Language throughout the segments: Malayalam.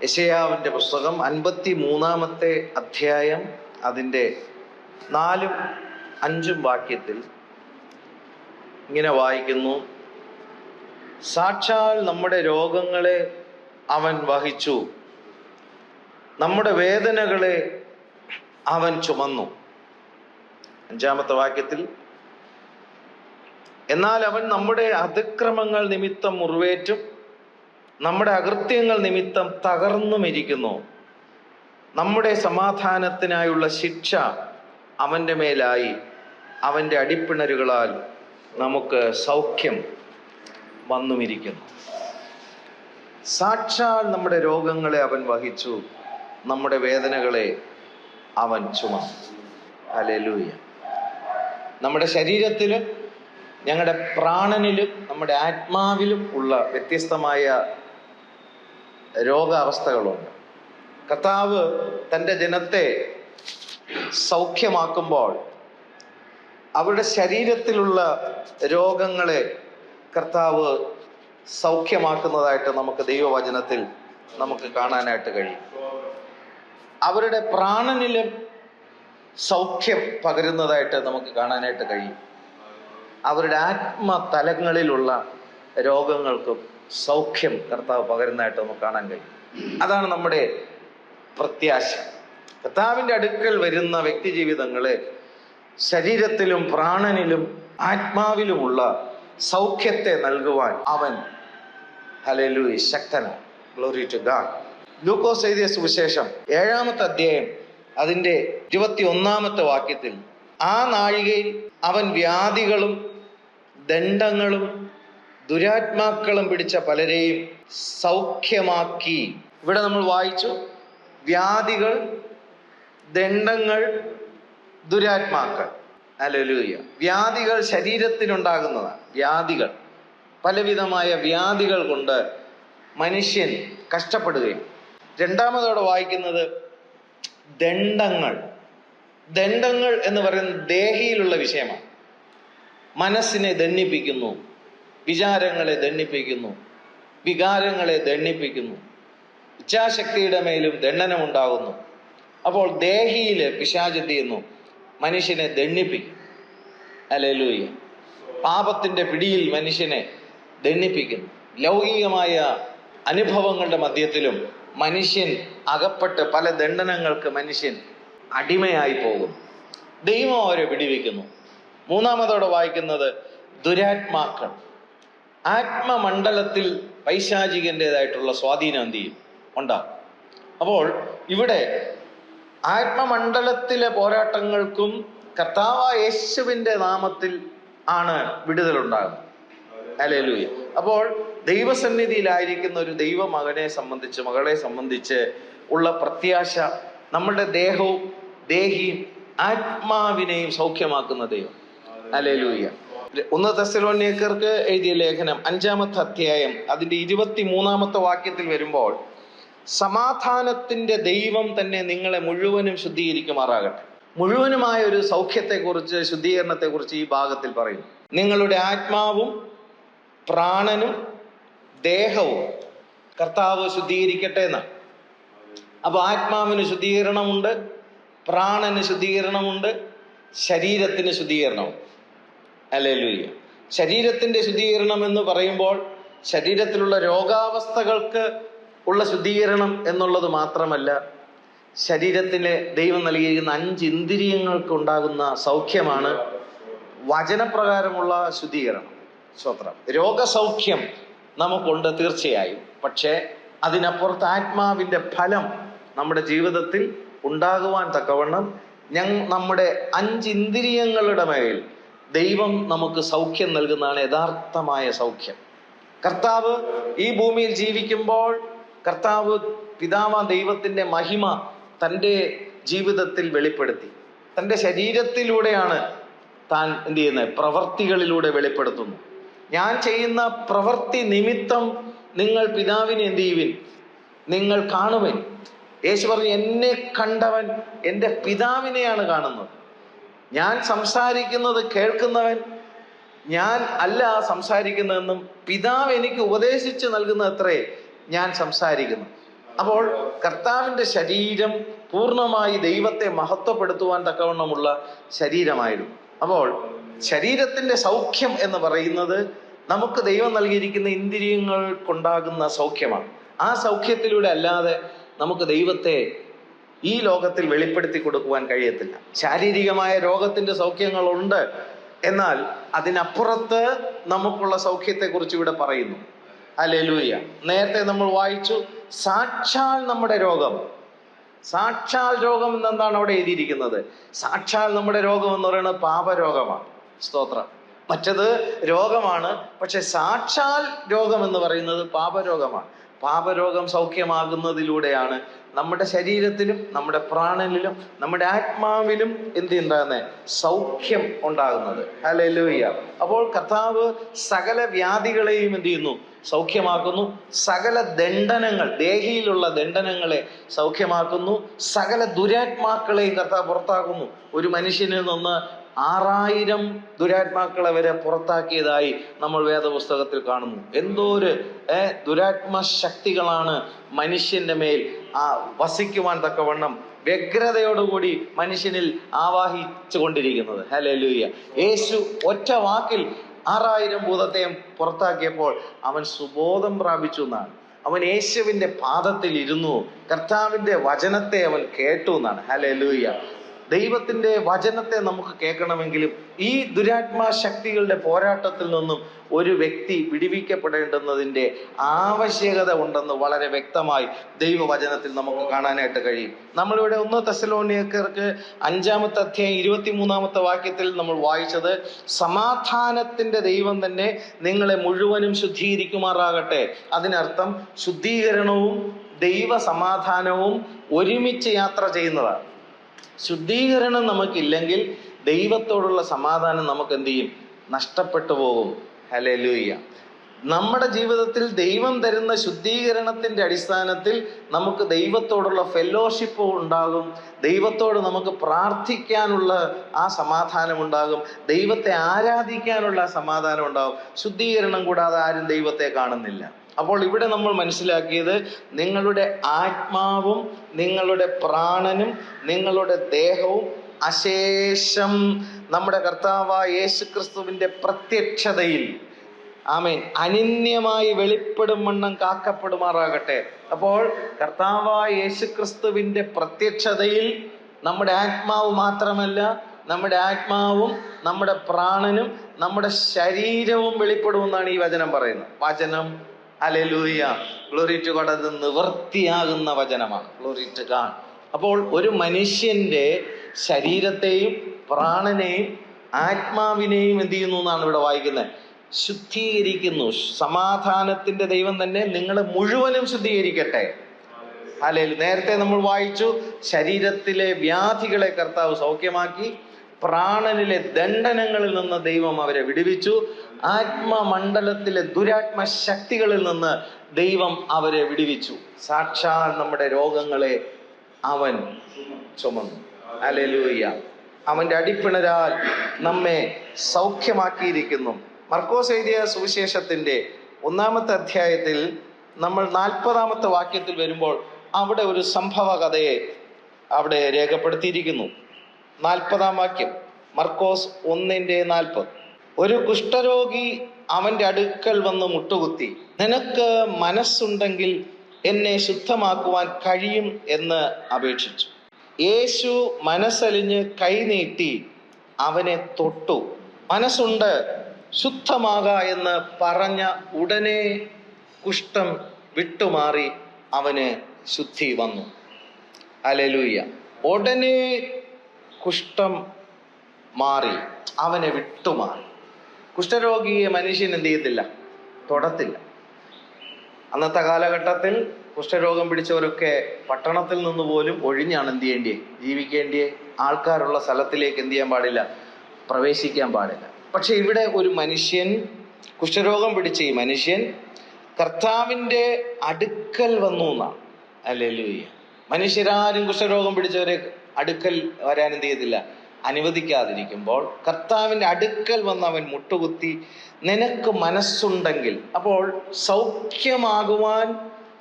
യെശയ്യാവിൻ്റെ പുസ്തകം 53-ാമത്തെ അധ്യായം അതിൻ്റെ 4-ഉം 5-ഉം വാക്യത്തിൽ ഇങ്ങനെ വായിക്കുന്നു: സാക്ഷാൽ നമ്മുടെ രോഗങ്ങളെ അവൻ വഹിച്ചു, നമ്മുടെ വേദനകളെ അവൻ ചുമന്നു. 5-ാമത്തെ വാക്യത്തിൽ, എന്നാൽ അവൻ നമ്മുടെ അതിക്രമങ്ങൾ നിമിത്തം മുറിവേറ്റും നമ്മുടെ അകൃത്യങ്ങൾ നിമിത്തം തകർന്നുമിരിക്കുന്നു. നമ്മുടെ സമാധാനത്തിനായുള്ള ശിക്ഷ അവൻ്റെ മേലായി, അവൻ്റെ അടിപ്പിണരുകളാൽ നമുക്ക് സൗഖ്യം വന്നുമിരിക്കുന്നു. സാക്ഷാൽ നമ്മുടെ രോഗങ്ങളെ അവൻ വഹിച്ചു, നമ്മുടെ വേദനകളെ അവൻ ചുമന്നു. ഹല്ലേലൂയ. നമ്മുടെ ശരീരത്തിലും ഞങ്ങളുടെ പ്രാണനിലും നമ്മുടെ ആത്മാവിലും ഉള്ള വ്യത്യസ്തമായ രോഗാവസ്ഥകളുണ്ട്. കർത്താവ് തൻ്റെ ജനത്തെ സൗഖ്യമാക്കുമ്പോൾ അവരുടെ ശരീരത്തിലുള്ള രോഗങ്ങളെ കർത്താവ് സൗഖ്യമാക്കുന്നതായിട്ട് നമുക്ക് ദൈവവചനത്തിൽ നമുക്ക് കാണാനായിട്ട് കഴിയും. അവരുടെ പ്രാണനിലും സൗഖ്യം പകരുന്നതായിട്ട് നമുക്ക് കാണാനായിട്ട് കഴിയും. അവരുടെ ആത്മതലങ്ങളിലുള്ള രോഗങ്ങൾക്കും സൗഖ്യം കർത്താവ് പകരുന്നതായിട്ട് നമുക്ക് കാണാൻ കഴിയും. അതാണ് നമ്മുടെ പ്രത്യാശ. കർത്താവിൻ്റെ അടുക്കൽ വരുന്ന വ്യക്തി ജീവിതങ്ങളെ ശരീരത്തിലും പ്രാണനിലും ആത്മാവിലുമുള്ള സൗഖ്യത്തെ നൽകുവാൻ അവൻ ഹല്ലേലൂയ ശക്തനാണ്. Glory to God. ലൂക്കോസ് എഴുതിയ സുവിശേഷം 7-ാമത്തെ അധ്യായം അതിൻ്റെ 21-ാമത്തെ വാക്യത്തിൽ, ആ നാഴികയിൽ അവൻ വ്യാധികളും ദണ്ഡങ്ങളും ദുരാത്മാക്കളും പിടിച്ച പലരെയും സൗഖ്യമാക്കി. ഇവിടെ നമ്മൾ വായിച്ചു, വ്യാധികൾ, ദണ്ഡങ്ങൾ, ദുരാത്മാക്കൾ. ഹല്ലേലൂയ. വ്യാധികൾ ശരീരത്തിനുണ്ടാകുന്നതാണ്. വ്യാധികൾ, പലവിധമായ വ്യാധികൾ കൊണ്ട് മനുഷ്യൻ കഷ്ടപ്പെടുകയും. രണ്ടാമതോടെ വായിക്കുന്നത് ദണ്ഡങ്ങൾ. ദണ്ഡങ്ങൾ എന്ന് പറയുന്നത് ദേഹിയിലുള്ള വിഷയമാണ്. മനസ്സിനെ ദണ്ഡിപ്പിക്കുന്നു, വിചാരങ്ങളെ ദണ്ഡിപ്പിക്കുന്നു, വികാരങ്ങളെ ദണ്ഡിപ്പിക്കുന്നു, ഇച്ഛാശക്തിയുടെ മേലും ദണ്ഡനമുണ്ടാകുന്നു. അപ്പോൾ ദേഹിയിൽ പിശാച് എന്ത് ചെയ്യുന്നു? മനുഷ്യനെ ദണ്ഡിപ്പിക്കും. ഹല്ലേലൂയ. പാപത്തിൻ്റെ പിടിയിൽ മനുഷ്യനെ ദണ്ഡിപ്പിക്കുന്നു. ലൗകികമായ അനുഭവങ്ങളുടെ മധ്യത്തിലും മനുഷ്യൻ അകപ്പെട്ട് പല ദണ്ഡനങ്ങൾക്ക് മനുഷ്യൻ അടിമയായി പോകുന്നു. ദൈവം അവരെ വിടിവെക്കുന്നു. മൂന്നാമതോടെ വായിക്കുന്നത് ദുരാത്മാക്കൾ. ആത്മമണ്ഡലത്തിൽ പൈശാചികൻ്റെതായിട്ടുള്ള സ്വാധീനം എന്ത് ചെയ്യും? ഉണ്ടാകും. അപ്പോൾ ഇവിടെ ആത്മമണ്ഡലത്തിലെ പോരാട്ടങ്ങൾക്കും കർത്താവായ യേശുവിൻ്റെ നാമത്തിൽ ആണ് വിടുതലുണ്ടാകുന്നത്. ഹല്ലേലൂയ. അപ്പോൾ ദൈവസന്നിധിയിലായിരിക്കുന്ന ഒരു ദൈവമകനെ സംബന്ധിച്ച്, മകളെ സംബന്ധിച്ച് ഉള്ള പ്രത്യാശ നമ്മളുടെ ദേഹവും ദേഹിയും ആത്മാവിനെയും സൗഖ്യമാക്കുന്ന ദൈവം. ഹല്ലേലൂയ. 1 തെസ്സലോനിക്കർക്ക് എഴുതിയ ലേഖനം 5-ാമത്തെ അധ്യായം അതിൻ്റെ 23-ാമത്തെ വാക്യത്തിൽ വരുമ്പോൾ, സമാധാനത്തിൻ്റെ ദൈവം തന്നെ നിങ്ങളെ മുഴുവനും ശുദ്ധീകരിക്കുമാറാകട്ടെ. മുഴുവനുമായ ഒരു സൗഖ്യത്തെക്കുറിച്ച്, ശുദ്ധീകരണത്തെക്കുറിച്ച് ഈ ഭാഗത്തിൽ പറയുന്നു. നിങ്ങളുടെ ആത്മാവും പ്രാണനും ദേഹവും കർത്താവ് ശുദ്ധീകരിക്കട്ടെ എന്നാണ്. അപ്പോൾ ആത്മാവിന് ശുദ്ധീകരണമുണ്ട്, പ്രാണന് ശുദ്ധീകരണമുണ്ട്, ശരീരത്തിന് ശുദ്ധീകരണമുണ്ട്. ഹല്ലേലൂയ. ശരീരത്തിൻ്റെ ശുദ്ധീകരണം എന്ന് പറയുമ്പോൾ ശരീരത്തിലുള്ള രോഗാവസ്ഥകൾക്ക് ഉള്ള ശുദ്ധീകരണം എന്നുള്ളത് മാത്രമല്ല, ശരീരത്തിലെ ദൈവം നൽകിയിരിക്കുന്ന 5 ഇന്ദ്രിയങ്ങൾക്ക് ഉണ്ടാകുന്ന സൗഖ്യമാണ് വചനപ്രകാരമുള്ള ശുദ്ധീകരണം. സ്തോത്രം. രോഗസൗഖ്യം നമുക്കുണ്ട് തീർച്ചയായും. പക്ഷേ അതിനപ്പുറത്ത് ആത്മാവിൻ്റെ ഫലം നമ്മുടെ ജീവിതത്തിൽ ഉണ്ടാകുവാൻ തക്കവണ്ണം നമ്മുടെ 5 ഇന്ദ്രിയങ്ങളുടെ മേൽ ദൈവം നമുക്ക് സൗഖ്യം നൽകുന്നതാണ് യഥാർത്ഥമായ സൗഖ്യം. കർത്താവ് ഈ ഭൂമിയിൽ ജീവിക്കുമ്പോൾ കർത്താവ് പിതാവാം ദൈവത്തിൻ്റെ മഹിമ തൻ്റെ ജീവിതത്തിൽ വെളിപ്പെടുത്തി. തൻ്റെ ശരീരത്തിലൂടെയാണ് താൻ എന്ത് ചെയ്യുന്നത്? പ്രവർത്തികളിലൂടെ വെളിപ്പെടുത്തുന്നു. ഞാൻ ചെയ്യുന്ന പ്രവൃത്തി നിമിത്തം നിങ്ങൾ പിതാവിനെ എന്ത് ചെയ്യുവിൻ? നിങ്ങൾ കാണുവിൻ. യേശു പറഞ്ഞു, എന്നെ കണ്ടവൻ എൻ്റെ പിതാവിനെയാണ് കാണുന്നത്. ഞാൻ സംസാരിക്കുന്നത് കേൾക്കുന്നവൻ ഞാൻ അല്ല സംസാരിക്കുന്നതെന്നും പിതാവ് എനിക്ക് ഉപദേശിച്ച് നൽകുന്ന അത്രേ ഞാൻ സംസാരിക്കുന്നു. അപ്പോൾ കർത്താവിൻ്റെ ശരീരം പൂർണ്ണമായി ദൈവത്തെ മഹത്വപ്പെടുത്തുവാൻ തക്കവണ്ണമുള്ള ശരീരമായിരുന്നു. അപ്പോൾ ശരീരത്തിൻ്റെ സൗഖ്യം എന്ന് പറയുന്നത് നമുക്ക് ദൈവം നൽകിയിരിക്കുന്ന ഇന്ദ്രിയങ്ങൾ കൊണ്ടാകുന്ന സൗഖ്യമാണ്. ആ സൗഖ്യത്തിലൂടെ അല്ലാതെ നമുക്ക് ദൈവത്തെ ഈ ലോകത്തിൽ വെളിപ്പെടുത്തി കൊടുക്കുവാൻ കഴിയത്തില്ല. ശാരീരികമായ രോഗത്തിൻ്റെ സൗഖ്യങ്ങളുണ്ട്, എന്നാൽ അതിനപ്പുറത്ത് നമുക്കുള്ള സൗഖ്യത്തെക്കുറിച്ച് ഇവിടെ പറയുന്നു. ഹല്ലേലൂയ. നേരത്തെ നമ്മൾ വായിച്ചു, സാക്ഷാൽ നമ്മുടെ രോഗം, സാക്ഷാൽ രോഗം എന്നെന്താണ് അവിടെ എഴുതിയിരിക്കുന്നത്? സാക്ഷാൽ നമ്മുടെ രോഗം എന്ന് പറയുന്നത് പാപരോഗമാണ്. സ്തോത്രം. മറ്റത് രോഗമാണ്, പക്ഷെ സാക്ഷാൽ രോഗം എന്ന് പറയുന്നത് പാപരോഗമാണ്. പാപരോഗം സൗഖ്യമാകുന്നതിലൂടെയാണ് നമ്മുടെ ശരീരത്തിലും നമ്മുടെ പ്രാണനിലും നമ്മുടെ ആത്മാവിലും ഉണ്ടാകുന്നത്? സൗഖ്യം ഉണ്ടാകുന്നത്. ഹല്ലേലൂയ. അപ്പോൾ കർത്താവ് സകല വ്യാധികളെയും ചെയ്യുന്നു? സൗഖ്യമാക്കുന്നു. സകല ദണ്ഡനങ്ങൾ, ദേഹിയിലുള്ള ദണ്ഡനങ്ങളെ സൗഖ്യമാക്കുന്നു. സകല ദുരാത്മാക്കളെയും കർത്താവ് പുറത്താക്കുന്നു. ഒരു മനുഷ്യനിൽ നിന്ന് 6000 ദുരാത്മാക്കളെ വരെ പുറത്താക്കിയതായി നമ്മൾ വേദപുസ്തകത്തിൽ കാണുന്നു. എന്തോര് ദുരാത്മ ശക്തികളാണ് മനുഷ്യന്റെ മേൽ വസിക്കുവാൻ തക്കവണ്ണം വ്യഗ്രതയോടുകൂടി മനുഷ്യനിൽ ആവാഹിച്ചു കൊണ്ടിരിക്കുന്നത്. ഹല്ലേലൂയ. യേശു ഒറ്റ വാക്കിൽ 6000 ഭൂതത്തെയും പുറത്താക്കിയപ്പോൾ അവൻ സുബോധം പ്രാപിച്ചു എന്നാണ്. അവൻ യേശുവിൻ്റെ പാദത്തിൽ ഇരുന്നു, കർത്താവിൻ്റെ വചനത്തെ അവൻ കേട്ടു എന്നാണ്. ഹല്ലേലൂയ. ദൈവത്തിൻ്റെ വചനത്തെ നമുക്ക് കേൾക്കണമെങ്കിലും ഈ ദുരാത്മാ ശക്തികളുടെ പോരാട്ടത്തിൽ നിന്നും ഒരു വ്യക്തി വിടുവിക്കപ്പെടേണ്ടുന്നതിൻ്റെ ആവശ്യകത ഉണ്ടെന്ന് വളരെ വ്യക്തമായി ദൈവവചനത്തിൽ നമുക്ക് കാണാനായിട്ട് കഴിയും. നമ്മളിവിടെ 1 തെസ്സലോനിക്കർക്ക് 5-ാമത്തെ അധ്യായം 23-ാമത്തെ വാക്യത്തിൽ നമ്മൾ വായിച്ചത്, സമാധാനത്തിൻ്റെ ദൈവം തന്നെ നിങ്ങളെ മുഴുവനും ശുദ്ധീകരിക്കുമാറാകട്ടെ. അതിനർത്ഥം ശുദ്ധീകരണവും ദൈവ സമാധാനവും ഒരുമിച്ച് യാത്ര ചെയ്യുന്നതാണ്. ശുദ്ധീകരണം നമുക്കില്ലെങ്കിൽ ദൈവത്തോടുള്ള സമാധാനം നമുക്ക് നഷ്ടപ്പെട്ടു പോകും. ഹല്ലേലൂയ. നമ്മുടെ ജീവിതത്തിൽ ദൈവം തരുന്ന ശുദ്ധീകരണത്തിൻ്റെ അടിസ്ഥാനത്തിൽ നമുക്ക് ദൈവത്തോടുള്ള ഫെലോഷിപ്പ് ഉണ്ടാകും. ദൈവത്തോട് നമുക്ക് പ്രാർത്ഥിക്കാനുള്ള ആ സമാധാനം ഉണ്ടാകും. ദൈവത്തെ ആരാധിക്കാനുള്ള സമാധാനം ഉണ്ടാകും. ശുദ്ധീകരണം കൂടാതെ ആരും ദൈവത്തെ കാണുന്നില്ല. അപ്പോൾ ഇവിടെ നമ്മൾ മനസ്സിലാക്കിയത്, നിങ്ങളുടെ ആത്മാവും നിങ്ങളുടെ പ്രാണനും നിങ്ങളുടെ ദേഹവും അശേഷം നമ്മുടെ കർത്താവായ യേശുക്രിസ്തുവിൻ്റെ പ്രത്യക്ഷതയിൽ ആമേൻ അനന്യമായി വെളിപ്പെടും വണ്ണം കാക്കപ്പെടുമാറാകട്ടെ. അപ്പോൾ കർത്താവായ യേശുക്രിസ്തുവിൻ്റെ പ്രത്യക്ഷതയിൽ നമ്മുടെ ആത്മാവ് മാത്രമല്ല, നമ്മുടെ ആത്മാവും നമ്മുടെ പ്രാണനും നമ്മുടെ ശരീരവും വെളിപ്പെടുമെന്നാണ് ഈ വചനം പറയുന്നത്. വചനം ഹല്ലേലൂയ, ഗ്ലോറി ടു ഗോഡ്, അത് നിവൃത്തിയാകുന്ന വചനമാണ്. Glory to God. അപ്പോൾ ഒരു മനുഷ്യന്റെ ശരീരത്തെയും പ്രാണനെയും ആത്മാവിനെയും ചെയ്യുന്നു എന്നാണ് ഇവിടെ വായിക്കുന്നത്? ശുദ്ധീകരിക്കുന്നു. സമാധാനത്തിന്റെ ദൈവം തന്നെ നിങ്ങളെ മുഴുവനും ശുദ്ധീകരിക്കട്ടെ. ഹല്ലേലൂയ. നേരത്തെ നമ്മൾ വായിച്ചു, ശരീരത്തിലെ വ്യാധികളെ കർത്താവ് സൗഖ്യമാക്കി, പ്രാണനിലെ ദണ്ഡനങ്ങളിൽ നിന്ന് ദൈവം അവരെ വിടുവിച്ചു, ആത്മമണ്ഡലത്തിലെ ദുരാത്മ ശക്തികളിൽ നിന്ന് ദൈവം അവരെ വിടുവിച്ചു. സാക്ഷാൽ നമ്മുടെ രോഗങ്ങളെ അവൻ ചുമന്നു. ഹല്ലേലൂയ. അവന്റെ അടിപ്പിണരാൽ നമ്മെ സൗഖ്യമാക്കിയിരിക്കുന്നു. മർക്കോസ് എഴുതിയ സുവിശേഷത്തിന്റെ 1-ാമത്തെ അധ്യായത്തിൽ നമ്മൾ 40-ാമത്തെ വാക്യത്തിൽ വരുമ്പോൾ അവിടെ ഒരു സംഭവ കഥയെ അവിടെ രേഖപ്പെടുത്തിയിരിക്കുന്നു. 40-ാം വാക്യം, മർക്കോസ് 1:40. ഒരു കുഷ്ഠരോഗി അവന്റെ അടുക്കൽ വന്ന് മുട്ടുകുത്തി, നിനക്ക് മനസ്സുണ്ടെങ്കിൽ എന്നെ ശുദ്ധമാക്കുവാൻ കഴിയും എന്ന് അപേക്ഷിച്ചു. യേശു മനസ്സലിഞ്ഞ് കൈനീട്ടി അവനെ തൊട്ടു. മനസ്സുണ്ട്, ശുദ്ധമാക എന്ന് പറഞ്ഞ ഉടനെ കുഷ്ഠം വിട്ടുമാറി അവന് ശുദ്ധി വന്നു. ഹല്ലേലൂയ. ഉടനെ കുഷ്ഠം മാറി, അവനെ വിട്ടുമാറി. കുഷ്ഠരോഗിയെ മനുഷ്യൻ ചെയ്യത്തില്ല, തൊടത്തില്ല. അന്നത്തെ കാലഘട്ടത്തിൽ കുഷ്ഠരോഗം പിടിച്ചവരൊക്കെ പട്ടണത്തിൽ നിന്ന് പോലും ഒഴിഞ്ഞാണ് ജീവിക്കേണ്ടിയേ. ആൾക്കാരുള്ള സ്ഥലത്തിലേക്ക് ചെയ്യാൻ പാടില്ല, പ്രവേശിക്കാൻ പാടില്ല. പക്ഷെ ഇവിടെ ഒരു മനുഷ്യൻ, കുഷ്ഠരോഗം പിടിച്ച ഈ മനുഷ്യൻ കർത്താവിൻ്റെ അടുക്കൽ വന്നു എന്നാണ്. ഹല്ലേലൂയ. മനുഷ്യരാരും കുഷ്ഠരോഗം പിടിച്ചവരെ അടുക്കൽ വരാൻ ചെയ്യത്തില്ല, അനുവദിക്കാതിരിക്കുമ്പോൾ കർത്താവിൻ്റെ അടുക്കൽ വന്ന് അവൻ മുട്ടുകുത്തി, നിനക്ക് മനസ്സുണ്ടെങ്കിൽ. അപ്പോൾ സൗഖ്യമാകുവാൻ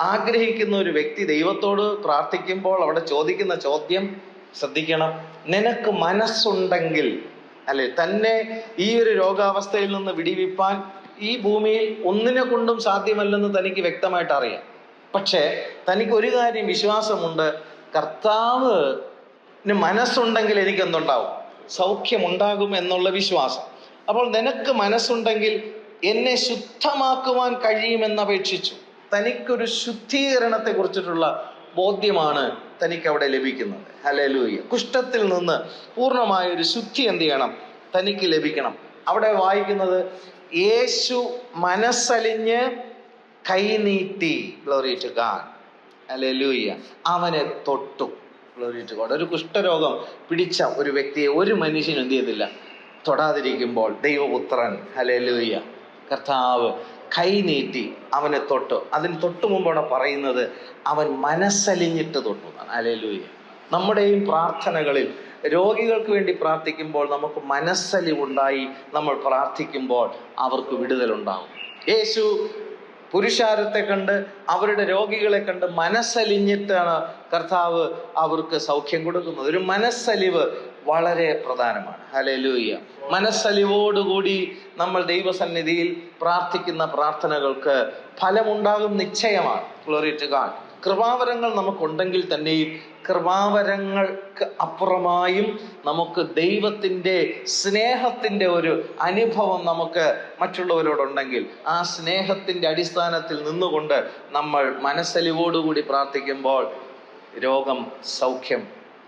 ആഗ്രഹിക്കുന്ന ഒരു വ്യക്തി ദൈവത്തോട് പ്രാർത്ഥിക്കുമ്പോൾ അവിടെ ചോദിക്കുന്ന ചോദ്യം ശ്രദ്ധിക്കണം. നിനക്ക് മനസ്സുണ്ടെങ്കിൽ, അല്ലെ, തന്നെ ഈ ഒരു രോഗാവസ്ഥയിൽ നിന്ന് വിടിവിപ്പാൻ ഈ ഭൂമിയിൽ ഒന്നിനെ കൊണ്ടും സാധ്യമല്ലെന്ന് തനിക്ക് വ്യക്തമായിട്ട് അറിയാം. പക്ഷേ തനിക്ക് ഒരു കാര്യം വിശ്വാസമുണ്ട്, കർത്താവിന് മനസ്സുണ്ടെങ്കിൽ എനിക്കെന്തുണ്ടാവും? സൗഖ്യമുണ്ടാകും എന്നുള്ള വിശ്വാസം. അപ്പോൾ നിനക്ക് മനസ്സുണ്ടെങ്കിൽ എന്നെ ശുദ്ധമാക്കുവാൻ കഴിയുമെന്നപേക്ഷിച്ചു. തനിക്കൊരു ശുദ്ധീകരണത്തെ കുറിച്ചിട്ടുള്ള ബോധ്യമാണ് തനിക്ക് അവിടെ ലഭിക്കുന്നത്. ഹല്ലേലൂയ. കുഷ്ഠത്തിൽ നിന്ന് പൂർണ്ണമായൊരു ശുദ്ധി എന്ത് ചെയ്യണം? തനിക്ക് ലഭിക്കണം. അവിടെ വായിക്കുന്നത് യേശു മനസ്സലിഞ്ഞ് കൈനീട്ടി, ഗ്ലോറി ടു ഗോഡ്, ഹല്ലേലൂയ, അവനെ തൊട്ടു, ഗ്ലോറി ടു ഗോഡ്. ഒരു കുഷ്ഠരോഗം പിടിച്ച ഒരു വ്യക്തിയെ ഒരു മനുഷ്യനും എന്ത് ചെയ്തില്ല? തൊടാതിരിക്കുമ്പോൾ ദൈവപുത്രൻ, ഹല്ലേലൂയ, കർത്താവ് കൈനീട്ടി അവനെ തൊട്ടു. അതിന് തൊട്ടു മുമ്പോടെ പറയുന്നത് അവൻ മനസ്സലിഞ്ഞിട്ട് തൊട്ടു എന്നാണ്. ഹല്ലേലൂയ. നമ്മുടെയും പ്രാർത്ഥനകളിൽ രോഗികൾക്ക് വേണ്ടി പ്രാർത്ഥിക്കുമ്പോൾ നമുക്ക് മനസ്സലിവുണ്ടായി നമ്മൾ പ്രാർത്ഥിക്കുമ്പോൾ അവർക്ക് വിടുതലുണ്ടാകും. യേശു പുരുഷാരത്തെ കണ്ട്, അവരുടെ രോഗികളെ കണ്ട് മനസ്സലിഞ്ഞിട്ടാണ് കർത്താവ് അവർക്ക് സൗഖ്യം കൊടുക്കുന്നത്. ഒരു മനസ്സലിവ് വളരെ പ്രധാനമാണ്. ഹല്ലേലൂയ. മനസ്സലിവോടുകൂടി നമ്മൾ ദൈവസന്നിധിയിൽ പ്രാർത്ഥിക്കുന്ന പ്രാർത്ഥനകൾക്ക് ഫലമുണ്ടാകും, നിശ്ചയമാണ്. Glory to God. കൃപാവരങ്ങൾ നമുക്കുണ്ടെങ്കിൽ തന്നെയും കൃപാവരങ്ങൾക്ക് അപ്പുറമായും നമുക്ക് ദൈവത്തിൻ്റെ സ്നേഹത്തിൻ്റെ ഒരു അനുഭവം നമുക്ക് മറ്റുള്ളവരോടുണ്ടെങ്കിൽ ആ സ്നേഹത്തിൻ്റെ അടിസ്ഥാനത്തിൽ നിന്നുകൊണ്ട് നമ്മൾ മനസ്സലിവോടുകൂടി പ്രാർത്ഥിക്കുമ്പോൾ രോഗം സൗഖ്യം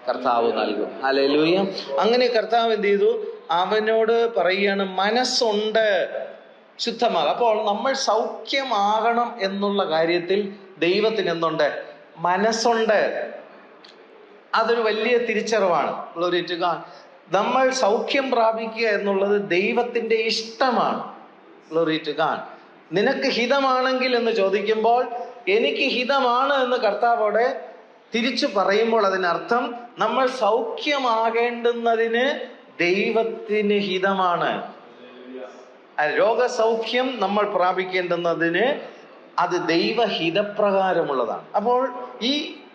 കർത്താവ് നൽകും. ഹല്ലേലൂയ. അങ്ങനെ കർത്താവ് എന്ത് ചെയ്തു? അവനോട് പറയുകയാണ്, മനസ്സുണ്ട്, ശുദ്ധമാകും. അപ്പോൾ നമ്മൾ സൗഖ്യമാകണം എന്നുള്ള കാര്യത്തിൽ ദൈവത്തിന് എന്തുണ്ട്? മനസ്സുണ്ട്. അതൊരു വലിയ തിരിച്ചറിവാണ്. Glory to God. നമ്മൾ സൗഖ്യം പ്രാപിക്കുക എന്നുള്ളത് ദൈവത്തിൻ്റെ ഇഷ്ടമാണ്. Glory to God. നിനക്ക് ഹിതമാണെങ്കിൽ എന്ന് ചോദിക്കുമ്പോൾ എനിക്ക് ഹിതമാണ് എന്ന് കർത്താവോടെ തിരിച്ചു പറയുമ്പോൾ അതിനർത്ഥം നമ്മൾ സൗഖ്യമാകേണ്ടുന്നതിന് ദൈവത്തിന് ഹിതമാണ്. രോഗസൗഖ്യം നമ്മൾ പ്രാപിക്കേണ്ടുന്നതിന് അത് ദൈവഹിതപ്രകാരമുള്ളതാണ്. അപ്പോൾ ഈ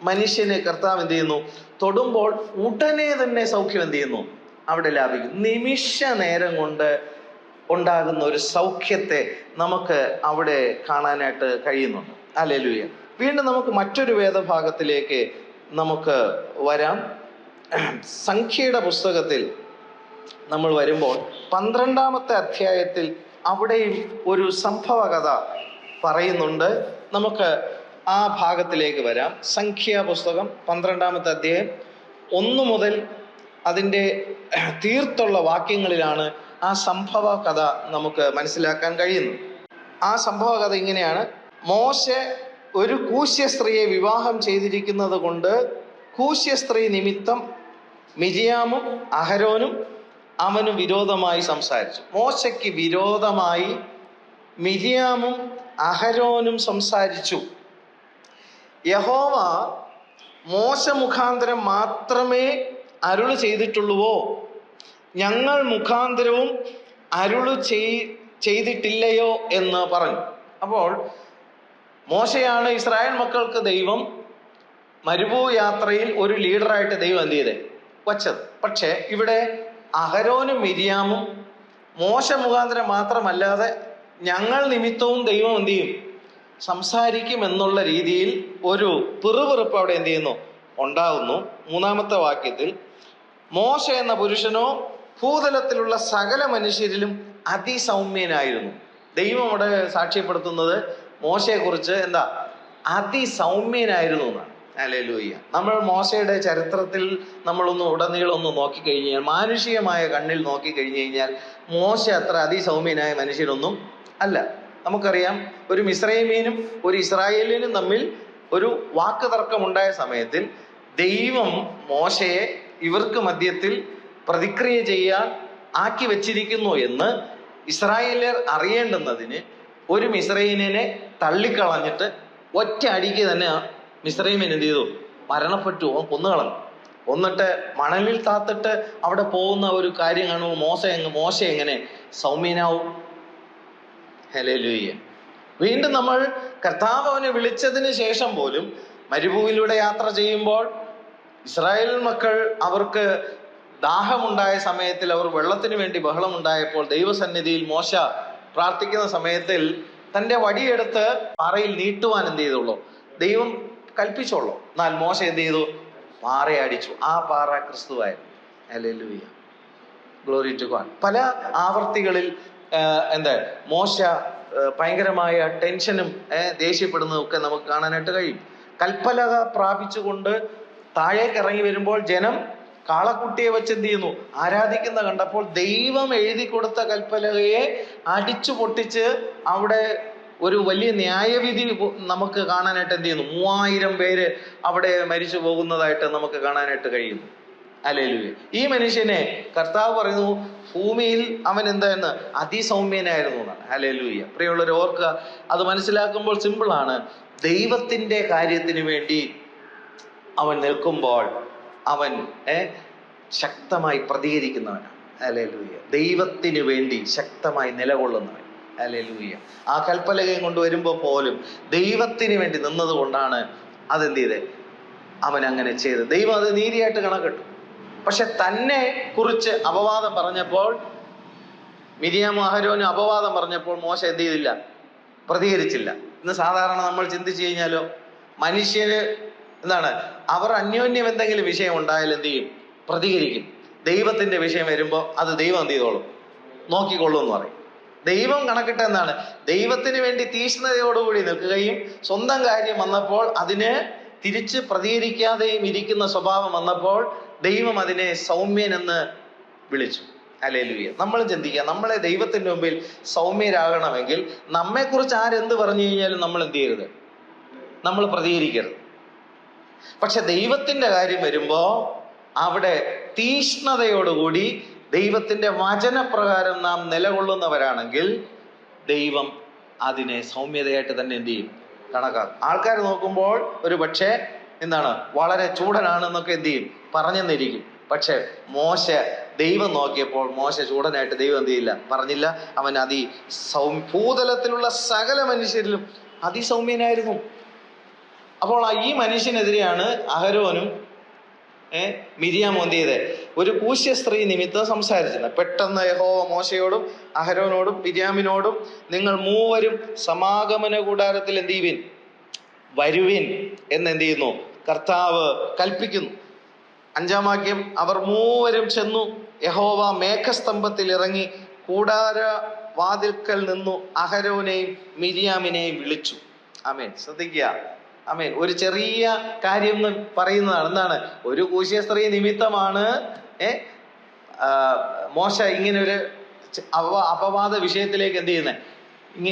മനുഷ്യനെ കർത്താവ് എന്ത് ചെയ്യുന്നു? തൊടുമ്പോൾ ഉടനെ തന്നെ സൗഖ്യം എന്ത് ചെയ്യുന്നു? അവിടെ ലാഭിക്കും. നിമിഷ നേരം കൊണ്ട് ഉണ്ടാകുന്ന ഒരു സൗഖ്യത്തെ നമുക്ക് അവിടെ കാണാനായിട്ട് കഴിയുന്നുണ്ട്. ഹല്ലേലൂയ. വീണ്ടും നമുക്ക് മറ്റൊരു വേദഭാഗത്തിലേക്ക് നമുക്ക് വരാം. സംഖ്യയുടെ പുസ്തകത്തിൽ നമ്മൾ വരുമ്പോൾ 12-ാമത്തെ അധ്യായത്തിൽ അവിടെയും ഒരു സംഭവ കഥ പറയുന്നുണ്ട്. നമുക്ക് ആ ഭാഗത്തിലേക്ക് വരാം. സംഖ്യാ പുസ്തകം 12-ാമത്തെ അധ്യായം 1 മുതൽ അതിൻ്റെ തീർത്തുള്ള വാക്യങ്ങളിലാണ് ആ സംഭവ കഥ നമുക്ക് മനസ്സിലാക്കാൻ കഴിയുന്നത്. ആ സംഭവ കഥ ഇങ്ങനെയാണ്. മോശെ ഒരു കൂശ്യ സ്ത്രീയെ വിവാഹം ചെയ്തിരിക്കുന്നത് കൊണ്ട് കൂശ്യ സ്ത്രീ നിമിത്തം മിരിയാമും അഹരോനും അവന് വിരോധമായി സംസാരിച്ചു. മോശയ്ക്ക് വിരോധമായി മിരിയാമും അഹരോനും സംസാരിച്ചു. യഹോവ മോശ മുഖാന്തരം മാത്രമേ അരുളി ചെയ്തിട്ടുള്ളുവോ? ഞങ്ങൾ മുഖാന്തരവും അരുളി ചെയ്തിട്ടില്ലയോ എന്ന് പറഞ്ഞു. അപ്പോൾ മോശയാണ് ഇസ്രായേൽ മക്കൾക്ക് ദൈവം മരുഭൂയാത്രയിൽ ഒരു ലീഡറായിട്ട് ദൈവം എന്ത് ചെയ്തേ? വച്ചത്. പക്ഷേ ഇവിടെ അഹരോനും മിരിയാമും മോശ മുഖാന്തരം മാത്രമല്ലാതെ ഞങ്ങൾ നിമിത്തവും ദൈവം എന്ത് ചെയ്യും? സംസാരിക്കും എന്നുള്ള രീതിയിൽ ഒരു പിറുപിറുപ്പ് അവിടെ എന്ത് ചെയ്യുന്നു? ഉണ്ടാകുന്നു. 3-ാമത്തെ വാക്യത്തിൽ മോശ എന്ന പുരുഷനോ ഭൂതലത്തിലുള്ള സകല മനുഷ്യരിലും അതിസൗമ്യനായിരുന്നു. ദൈവം അവിടെ സാക്ഷ്യപ്പെടുത്തുന്നത് മോശയെക്കുറിച്ച് എന്താ? അതിസൗമ്യനായിരുന്നു എന്നാണ്. ഹല്ലേലൂയ. നമ്മൾ മോശയുടെ ചരിത്രത്തിൽ നമ്മളൊന്ന് ഉടനീളം ഒന്ന് നോക്കിക്കഴിഞ്ഞാൽ, മാനുഷികമായ കണ്ണിൽ നോക്കിക്കഴിഞ്ഞു കഴിഞ്ഞാൽ മോശ അത്ര അതിസൗമ്യനായ മനുഷ്യനൊന്നും അല്ല. നമുക്കറിയാം, ഒരു മിസ്രൈമീനും ഒരു ഇസ്രായേലിനും തമ്മിൽ ഒരു വാക്ക് തർക്കമുണ്ടായ സമയത്തിൽ ദൈവം മോശയെ ഇവർക്ക് മധ്യത്തിൽ പ്രതിക്രിയ ചെയ്യാൻ ആക്കി വെച്ചിരിക്കുന്നു എന്ന് ഇസ്രായേലിയർ അറിയേണ്ടുന്നതിന് ഒരു മിസ്രൈമിനെ തള്ളിക്കളഞ്ഞിട്ട് ഒറ്റ അടിക്ക് തന്നെ മിസ്രൈമിൻ എന്ത് ചെയ്തു? മരണപ്പെട്ടു. കൊന്നുകളഞ്ഞു. കൊന്നിട്ട് മണലിൽ താത്തിട്ട് അവിടെ പോകുന്ന ഒരു കാര്യം കാണുമ്പോൾ മോശ എങ്ങനെ സൗമ്യനാവും? ഹല്ലേലൂയ. വീണ്ടും നമ്മൾ കർത്താവ് അവനെ വിളിച്ചതിന് ശേഷം പോലും മരുഭൂമിയിലൂടെ യാത്ര ചെയ്യുമ്പോൾ ഇസ്രായേൽ മക്കൾ അവർക്ക് ദാഹമുണ്ടായ സമയത്തിൽ, അവർ വെള്ളത്തിന് വേണ്ടി ബഹളമുണ്ടായപ്പോൾ ദൈവസന്നിധിയിൽ മോശ പ്രാർത്ഥിക്കുന്ന സമയത്തിൽ തൻ്റെ വടിയെടുത്ത് പാറയിൽ നീട്ടുവാൻ എന്ത് ചെയ്തുള്ളൂ? ദൈവം കൽപ്പിച്ചോളൂ. എന്നാൽ മോശ എന്ത് ചെയ്തു? പാറയെ അടിച്ചു. ആ പാറ ക്രിസ്തുവായിരുന്നു. Hallelujah, glory to God. പല ആവർത്തികളിൽ മോശ ഭയങ്കരമായ ടെൻഷനും ദേഷ്യപ്പെടുന്നതും ഒക്കെ നമുക്ക് കാണാനായിട്ട് കഴിയും. കൽപ്പലക പ്രാപിച്ചുകൊണ്ട് താഴേക്ക് ഇറങ്ങി വരുമ്പോൾ ജനം കാളക്കുട്ടിയെ വെച്ച് എന്ത് ചെയ്യുന്നു? ആരാധിക്കുന്ന കണ്ടപ്പോൾ ദൈവം എഴുതി കൊടുത്ത കൽപ്പലകയെ അടിച്ചു പൊട്ടിച്ച് അവിടെ ഒരു വലിയ ന്യായവിധി നമുക്ക് കാണാനായിട്ട് എന്ത് ചെയ്യുന്നു? 3000 പേര് അവിടെ മരിച്ചു പോകുന്നതായിട്ട് നമുക്ക് കാണാനായിട്ട് കഴിയുന്നു. ഹല്ലേലൂയ. ഈ മനുഷ്യനെ കർത്താവ് പറയുന്നു ഭൂമിയിൽ അവൻ എന്തായെന്ന്? അതിസൗമ്യനായിരുന്നു എന്നാണ്. ഹല്ലേലൂയ. പ്രിയമുള്ളവർ ഓർക്കുക, അത് മനസ്സിലാക്കുമ്പോൾ സിമ്പിളാണ്. ദൈവത്തിന്റെ കാര്യത്തിന് വേണ്ടി അവൻ നിൽക്കുമ്പോൾ അവൻ ശക്തമായി പ്രതികരിക്കുന്നവനാണ്. ഹല്ലേലൂയ. ദൈവത്തിന് വേണ്ടി ശക്തമായി നിലകൊള്ളുന്നവൻ. ഹല്ലേലൂയ. ആ കൽപ്പലകയും കൊണ്ടുവരുമ്പോൾ പോലും ദൈവത്തിന് വേണ്ടി നിന്നത് കൊണ്ടാണ് അതെന്ത് ചെയ്തത്? അവൻ അങ്ങനെ ചെയ്തത്. ദൈവം അത് നീതിയായിട്ട് കണക്കിട്ടു. പക്ഷെ തന്നെ കുറിച്ച് അപവാദം പറഞ്ഞപ്പോൾ, മിരിയാമും അഹരോനും അപവാദം പറഞ്ഞപ്പോൾ മോശ എന്ത് ചെയ്തില്ല? പ്രതികരിച്ചില്ല. ഇന്ന് സാധാരണ നമ്മൾ ചിന്തിച്ചു കഴിഞ്ഞാലോ, മനുഷ്യര് അവർ അന്യോന്യം എന്തെങ്കിലും വിഷയം ഉണ്ടായാലും എന്ത് ചെയ്യും? പ്രതികരിക്കും. ദൈവത്തിന്റെ വിഷയം വരുമ്പോൾ അത് ദൈവം എന്ത് ചെയ്തോളും? നോക്കിക്കൊള്ളും എന്ന് പറയും. ദൈവം കണക്കിട്ട ദൈവത്തിന് വേണ്ടി തീഷ്ണതയോടുകൂടി നിൽക്കുകയും സ്വന്തം കാര്യം വന്നപ്പോൾ അതിന് തിരിച്ച് പ്രതികരിക്കാതെയും ഇരിക്കുന്ന സ്വഭാവം വന്നപ്പോൾ ദൈവം അതിനെ സൗമ്യൻ എന്ന് വിളിച്ചു. ഹല്ലേലൂയ. നമ്മൾ ചിന്തിക്കുക, നമ്മളെ ദൈവത്തിന്റെ മുമ്പിൽ സൗമ്യരാകണമെങ്കിൽ നമ്മെക്കുറിച്ച് ആരെന്ത് പറഞ്ഞു കഴിഞ്ഞാലും നമ്മൾ എന്ത് ചെയ്യരുത്? നമ്മൾ പ്രതികരിക്കരുത്. പക്ഷെ ദൈവത്തിന്റെ കാര്യം വരുമ്പോ അവിടെ തീഷ്ണതയോടുകൂടി ദൈവത്തിന്റെ വചനപ്രകാരം നാം നിലകൊള്ളുന്നവരാണെങ്കിൽ ദൈവം അതിനെ സൗമ്യതയായിട്ട് തന്നെ എന്ത് ചെയ്യും? കണക്കാക്കും. ആൾക്കാർ നോക്കുമ്പോൾ ഒരു പക്ഷേ വളരെ ചൂടനാണെന്നൊക്കെ എന്ത് ചെയ്യും? പറഞ്ഞെന്നിരിക്കും. പക്ഷെ ദൈവം നോക്കിയപ്പോൾ മോശ ചൂടനായിട്ട് ദൈവം എന്ത് ചെയ്യില്ല? പറഞ്ഞില്ല. അവൻ ഭൂതലത്തിലുള്ള സകല മനുഷ്യരിലും അതിസൗമ്യനായിരുന്നു. അപ്പോൾ ഈ മനുഷ്യനെതിരെയാണ് അഹരോനും മിരിയാമും എന്ത് ചെയ്തേ? ഒരു കൂശ്യ സ്ത്രീ നിമിത്തം സംസാരിച്ചത്. പെട്ടെന്ന് യഹോവ മോശയോടും അഹരോനോടും മിരിയാമിനോടും നിങ്ങൾ മൂവരും സമാഗമന കൂടാരത്തിൽ എന്ത് ചെയ്യുവിൻ? വരുവിൻ എന്ന് എന്ത് ചെയ്യുന്നു? കർത്താവ് കൽപ്പിക്കുന്നു. 5-ാം വാക്യം, അവർ മൂവരും ചെന്നു. യഹോവ മേഘസ്തംഭത്തിൽ ഇറങ്ങി കൂടാര വാതിൽക്കൽ നിന്നു അഹരോനെയും മിരിയാമിനെയും വിളിച്ചു. ആമേൻ. ശ്രദ്ധിക്കുക. ആമേൻ. ഒരു ചെറിയ കാര്യം പറയുന്നതാണ്. എന്താണ്? ഒരു കൂശ്യ സ്ത്രീ നിമിത്തമാണ് മോശ ഇങ്ങനെ ഒരു അപവാദ വിഷയത്തിലേക്ക് എന്ത് ചെയ്യുന്നത്?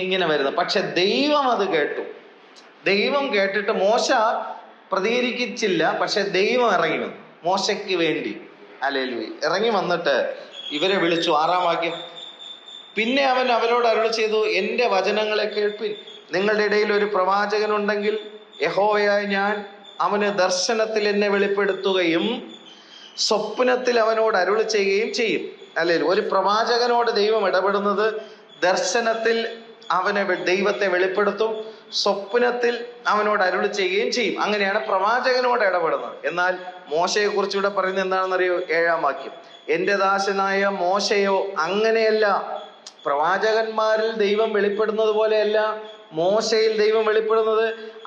ഇങ്ങനെ വരുന്നത്. പക്ഷെ ദൈവം അത് കേട്ടു. ദൈവം കേട്ടിട്ട് മോശ പ്രതികരിച്ചില്ല. പക്ഷെ ദൈവം ഇറങ്ങി വന്നു മോശയ്ക്ക് വേണ്ടി. ഹല്ലേലൂയ. ഇറങ്ങി വന്നിട്ട് ഇവരെ വിളിച്ചു. 6-ാം വാക്യം, പിന്നെ അവൻ അവരോട് അരുളി ചെയ്തു, എന്റെ വചനങ്ങളെ കേൾപ്പിൻ. നിങ്ങളുടെ ഇടയിൽ ഒരു പ്രവാചകനുണ്ടെങ്കിൽ യഹോവയായ ഞാൻ അവന് ദർശനത്തിൽ എന്നെ വെളിപ്പെടുത്തുകയും സ്വപ്നത്തിൽ അവനോട് അരുളി ചെയ്യുകയും ചെയ്യും. അല്ലെങ്കിൽ ഒരു പ്രവാചകനോട് ദൈവം ഇടപെടുന്നത് ദർശനത്തിൽ ദൈവത്തെ വെളിപ്പെടുത്തും, സ്വപ്നത്തിൽ അവനോട് അരുളി ചെയ്യുകയും ചെയ്യും. അങ്ങനെയാണ് പ്രവാചകനോട് ഇടപെടുന്നത്. എന്നാൽ മോശയെ കുറിച്ച് ഇവിടെ പറയുന്നത് എന്താണെന്നറിയോ? 7-ാം വാക്യം, എന്റെ ദാസനായ മോശയോ അങ്ങനെയല്ല. പ്രവാചകന്മാരിൽ ദൈവം വെളിപ്പെടുന്നത് പോലെയല്ല മോശയിൽ ദൈവം വെളിപ്പെടുന്നത്.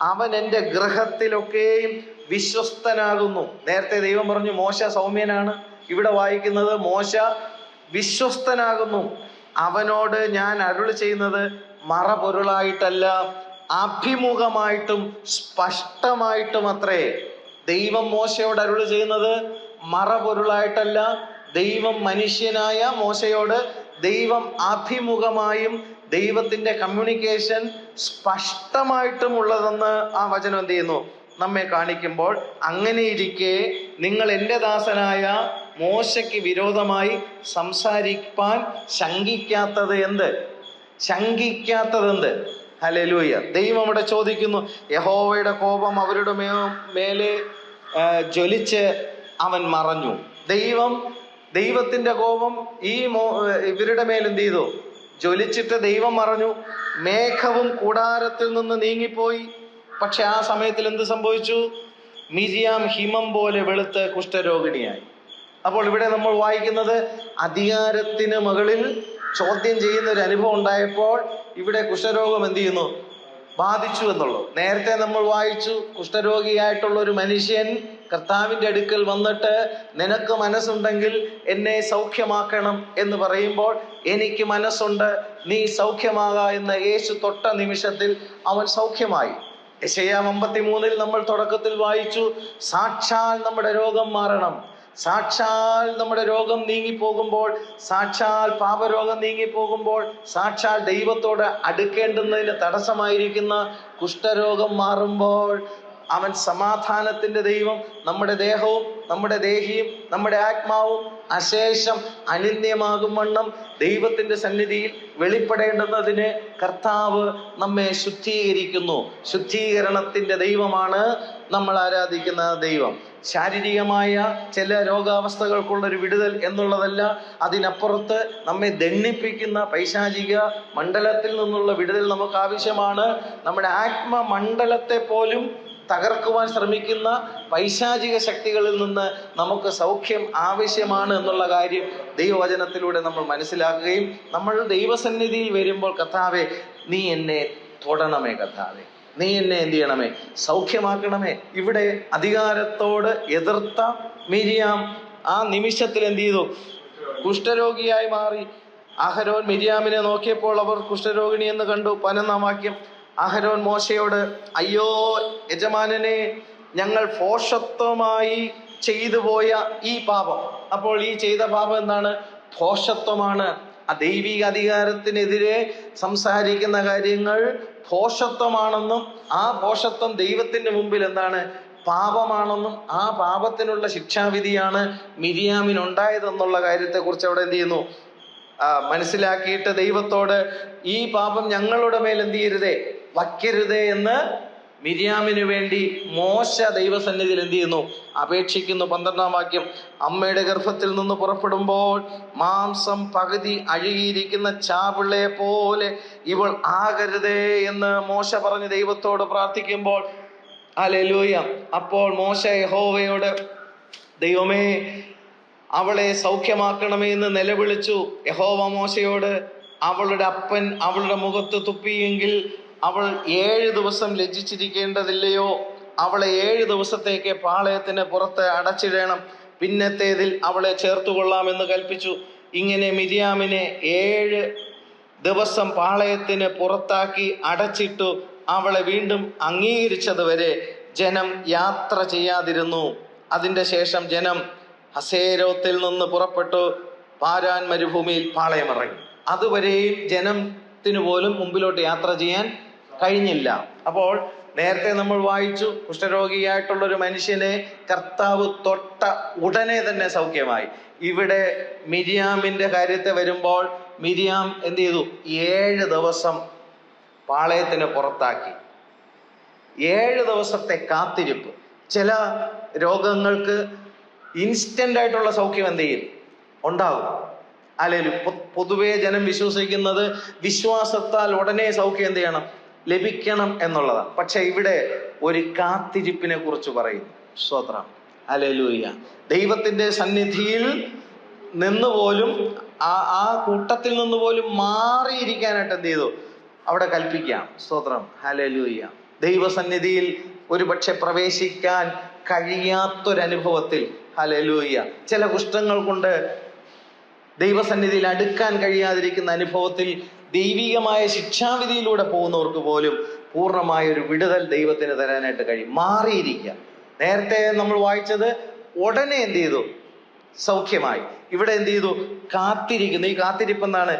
അവൻ എൻ്റെ ഗൃഹത്തിലൊക്കെയും വിശ്വസ്തനാകുന്നു. നേരത്തെ ദൈവം പറഞ്ഞു മോശ സൗമ്യനാണ്. ഇവിടെ വായിക്കുന്നത് മോശ വിശ്വസ്തനാകുന്നു. അവനോട് ഞാൻ അരുളി ചെയ്യുന്നത് മറപൊരുളായിട്ടല്ല, അഭിമുഖമായിട്ടും സ്പഷ്ടമായിട്ടും അത്രേ. ദൈവം മോശയോട് അരുളി ചെയ്യുന്നത് മറപൊരുളായിട്ടല്ല. ദൈവം മനുഷ്യനായ മോശയോട് ദൈവം അഭിമുഖമായും ദൈവത്തിന്റെ കമ്മ്യൂണിക്കേഷൻ സ്പഷ്ടമായിട്ടും ഉള്ളതെന്ന് ആ വചനം എന്ത് ചെയ്യുന്നു? നമ്മെ കാണിക്കുമ്പോൾ, അങ്ങനെയിരിക്കെ നിങ്ങൾ എൻ്റെ ദാസനായ മോശയ്ക്ക് വിരോധമായി സംസാരിപ്പാൻ ശങ്കിക്കാത്തത് എന്ത്? ഹല്ലേലൂയ. ദൈവം അവിടെ ചോദിക്കുന്നു, യഹോവയുടെ കോപം അവരുടെ മേലെ ജ്വലിച്ച് അവൻ മറഞ്ഞു. ദൈവത്തിന്റെ കോപം ഇവരുടെ മേൽ എന്ത് ചെയ്തു? ജ്വലിച്ചിട്ട് ദൈവം പറഞ്ഞു. മേഘവും കൂടാരത്തിൽ നിന്ന് നീങ്ങിപ്പോയി. പക്ഷെ ആ സമയത്തിൽ എന്ത് സംഭവിച്ചു? മിരിയാം ഹിമം പോലെ വെളുത്ത് കുഷ്ഠരോഗിണിയായി. അപ്പോൾ ഇവിടെ നമ്മൾ വായിക്കുന്നത് അധികാരത്തിന് മുകളിൽ ചോദ്യം ചെയ്യുന്ന ഒരു അനുഭവം ഉണ്ടായപ്പോൾ ഇവിടെ കുഷ്ഠരോഗം എന്ത് ചെയ്യുന്നു? ബാധിച്ചു എന്നുള്ളൂ. നേരത്തെ നമ്മൾ വായിച്ചു, കുഷ്ഠരോഗിയായിട്ടുള്ള ഒരു മനുഷ്യൻ കർത്താവിൻ്റെ അടുക്കൽ വന്നിട്ട് നിനക്ക് മനസ്സുണ്ടെങ്കിൽ എന്നെ സൗഖ്യമാക്കണം എന്ന് പറയുമ്പോൾ എനിക്ക് മനസ്സുണ്ട്, നീ സൗഖ്യമാകാ എന്ന് യേശു തൊട്ട നിമിഷത്തിൽ അവൻ സൗഖ്യമായി. യെശയ്യാ 53 നമ്മൾ തുടക്കത്തിൽ വായിച്ചു, സാക്ഷാൽ നമ്മുടെ രോഗം മാറണം. സാക്ഷാൽ നമ്മുടെ രോഗം നീങ്ങിപ്പോകുമ്പോൾ, സാക്ഷാൽ പാപരോഗം നീങ്ങിപ്പോകുമ്പോൾ, സാക്ഷാൽ ദൈവത്തോട് അടുക്കേണ്ടുന്നതിന് തടസ്സമായിരിക്കുന്ന കുഷ്ഠരോഗം മാറുമ്പോൾ അവൻ സമാധാനത്തിന്റെ ദൈവം നമ്മുടെ ദേഹവും നമ്മുടെ ദേഹിയും നമ്മുടെ ആത്മാവും അശേഷം അനിന്യമാകും വണ്ണം ദൈവത്തിന്റെ സന്നിധിയിൽ വെളിപ്പെടേണ്ടുന്നതിന് കർത്താവ് നമ്മെ ശുദ്ധീകരിക്കുന്നു. ശുദ്ധീകരണത്തിന്റെ ദൈവമാണ് നമ്മൾ ആരാധിക്കുന്ന ദൈവം. ശാരീരികമായ ചില രോഗാവസ്ഥകൾക്കുള്ളൊരു വിടുതൽ എന്നുള്ളതല്ല, അതിനപ്പുറത്ത് നമ്മെ ദണ്ഡിപ്പിക്കുന്ന പൈശാചിക മണ്ഡലത്തിൽ നിന്നുള്ള വിടുതൽ നമുക്ക് ആവശ്യമാണ്. നമ്മുടെ ആത്മമണ്ഡലത്തെ പോലും തകർക്കുവാൻ ശ്രമിക്കുന്ന പൈശാചിക ശക്തികളിൽ നിന്ന് നമുക്ക് സൗഖ്യം ആവശ്യമാണ് എന്നുള്ള കാര്യം ദൈവവചനത്തിലൂടെ നമ്മൾ മനസ്സിലാക്കുകയും നമ്മൾ ദൈവസന്നിധിയിൽ വരുമ്പോൾ, കർത്താവേ നീ എന്നെ തൊടണമേ, കർത്താവേ നീ എന്നെ എന്ത് ചെയ്യണമേ, സൗഖ്യമാക്കണമേ. ഇവിടെ അധികാരത്തോട് എതിർത്ത മിരിയാം ആ നിമിഷത്തിൽ എന്ത് ചെയ്തു? കുഷ്ഠരോഗിയായി മാറി. അഹരോൻ മിരിയാമിനെ നോക്കിയപ്പോൾ അവർ കുഷ്ഠരോഗിണി എന്ന് കണ്ടു. 11-ാം വാക്യം. അഹരോൻ മോശയോട്, അയ്യോ യജമാനനെ, ഞങ്ങൾ ഭോഷത്വമായി ചെയ്തു പോയ ഈ പാപം. അപ്പോൾ ഈ ചെയ്ത പാപം എന്താണ്? ഭോഷത്വമാണ്. ദൈവിക അധികാരത്തിനെതിരെ സംസാരിക്കുന്ന കാര്യങ്ങൾ ഭോഷത്വമാണെന്നും ആ ഭോഷത്വം ദൈവത്തിന്റെ മുമ്പിൽ എന്താണ്? പാപമാണെന്നും ആ പാപത്തിനുള്ള ശിക്ഷാവിധിയാണ് മിരിയാമിനുണ്ടായതെന്നുള്ള കാര്യത്തെക്കുറിച്ച് അവിടെ എന്ത് ചെയ്യുന്നു? മനസ്സിലാക്കിയിട്ട് ദൈവത്തോട് ഈ പാപം ഞങ്ങളുടെ മേൽ എന്ത് ചെയ്യരുതേ, വയ്ക്കരുതേ എന്ന് മിരിയാമിന് വേണ്ടി മോശ ദൈവസന്നിധിയിൽ എന്ത് ചെയ്യുന്നു? അപേക്ഷിക്കുന്നു. 12-ാം വാക്യം. അമ്മയുടെ ഗർഭത്തിൽ നിന്ന് പുറപ്പെടുമ്പോൾ മാംസം പകുതി അഴുകിയിരിക്കുന്ന ചാപിള്ളയെ പോലെ ഇവൾ ആകരുതേ എന്ന് മോശ പറഞ്ഞ് ദൈവത്തോട് പ്രാർത്ഥിക്കുമ്പോൾ, ഹല്ലേലൂയ, അപ്പോൾ മോശ യഹോവയോട്, ദൈവമേ അവളെ സൗഖ്യമാക്കണമേ എന്ന് നിലവിളിച്ചു. യഹോവ മോശയോട്, അവളുടെ അപ്പൻ അവളുടെ മുഖത്ത് തുപ്പിയെങ്കിൽ അവൾ 7 ദിവസം ലജ്ജിച്ചിരിക്കേണ്ടതില്ലയോ? അവളെ 7 ദിവസത്തേക്ക് പാളയത്തിന് പുറത്ത് അടച്ചിടണം, പിന്നത്തേതിൽ അവളെ ചേർത്തുകൊള്ളാമെന്ന് കൽപ്പിച്ചു. ഇങ്ങനെ മിരിയാമിനെ 7 ദിവസം പാളയത്തിന് പുറത്താക്കി അടച്ചിട്ടു. അവളെ വീണ്ടും അംഗീകരിച്ചതുവരെ ജനം യാത്ര ചെയ്യാതിരുന്നു. അതിൻ്റെ ശേഷം ജനം ഹസേരോത്തിൽ നിന്ന് പുറപ്പെട്ടു പാരാൻ മരുഭൂമിയിൽ പാളയമിറങ്ങി. അതുവരെയും ജനത്തിന് പോലും മുമ്പിലോട്ട് യാത്ര ചെയ്യാൻ കഴിഞ്ഞില്ല. അപ്പോൾ നേരത്തെ നമ്മൾ വായിച്ചു, കുഷ്ഠരോഗിയായിട്ടുള്ള ഒരു മനുഷ്യനെ കർത്താവ് തൊട്ട ഉടനെ തന്നെ സൗഖ്യമായി. ഇവിടെ മിരിയാമിന്റെ കാര്യത്തെ വരുമ്പോൾ മിരിയാം എന്ത് ചെയ്തു? 7 ദിവസം പാളയത്തിന് പുറത്താക്കി. 7 ദിവസത്തെ കാത്തിരിപ്പ്. ചില രോഗങ്ങൾക്ക് ഇൻസ്റ്റന്റ് ആയിട്ടുള്ള സൗഖ്യം എന്ത് ചെയ്യും? ഉണ്ടാകും. അല്ലെങ്കിൽ പൊതുവേ ജനം വിശ്വസിക്കുന്നത് വിശ്വാസത്താൽ ഉടനെ സൗഖ്യം എന്ത് ചെയ്യണം? ലഭിക്കണം എന്നുള്ളതാണ്. പക്ഷെ ഇവിടെ ഒരു കാത്തിരിപ്പിനെ കുറിച്ച് പറയുന്നു. സ്തോത്രം, ഹല്ലേലൂയ. ദൈവത്തിന്റെ സന്നിധിയിൽ നിന്ന് പോലും ആ കൂട്ടത്തിൽ നിന്ന് പോലും മാറിയിരിക്കാനായിട്ട് എന്ത് ചെയ്തു? അവിടെ കൽപ്പിക്കാം. സ്തോത്രം, ഹല്ലേലൂയ. ദൈവസന്നിധിയിൽ ഒരു പക്ഷെ പ്രവേശിക്കാൻ കഴിയാത്തൊരനുഭവത്തിൽ, ഹല്ലേലൂയ, ചില കുഷ്ഠങ്ങൾ കൊണ്ട് ദൈവസന്നിധിയിൽ അടുക്കാൻ കഴിയാതിരിക്കുന്ന അനുഭവത്തിൽ ദൈവികമായ ശിക്ഷാവിധിയിലൂടെ പോകുന്നവർക്ക് പോലും പൂർണ്ണമായ ഒരു വിടുതൽ ദൈവത്തിന് തരാനായിട്ട് കഴിയും. മാറിയിരിക്കുക. നേരത്തെ നമ്മൾ വായിച്ചത് ഉടനെ എന്ത് ചെയ്തു? സൗഖ്യമായി. ഇവിടെ എന്ത് ചെയ്തു? കാത്തിരിക്കുന്നു. ഈ കാത്തിരിപ്പ് എന്താണ്?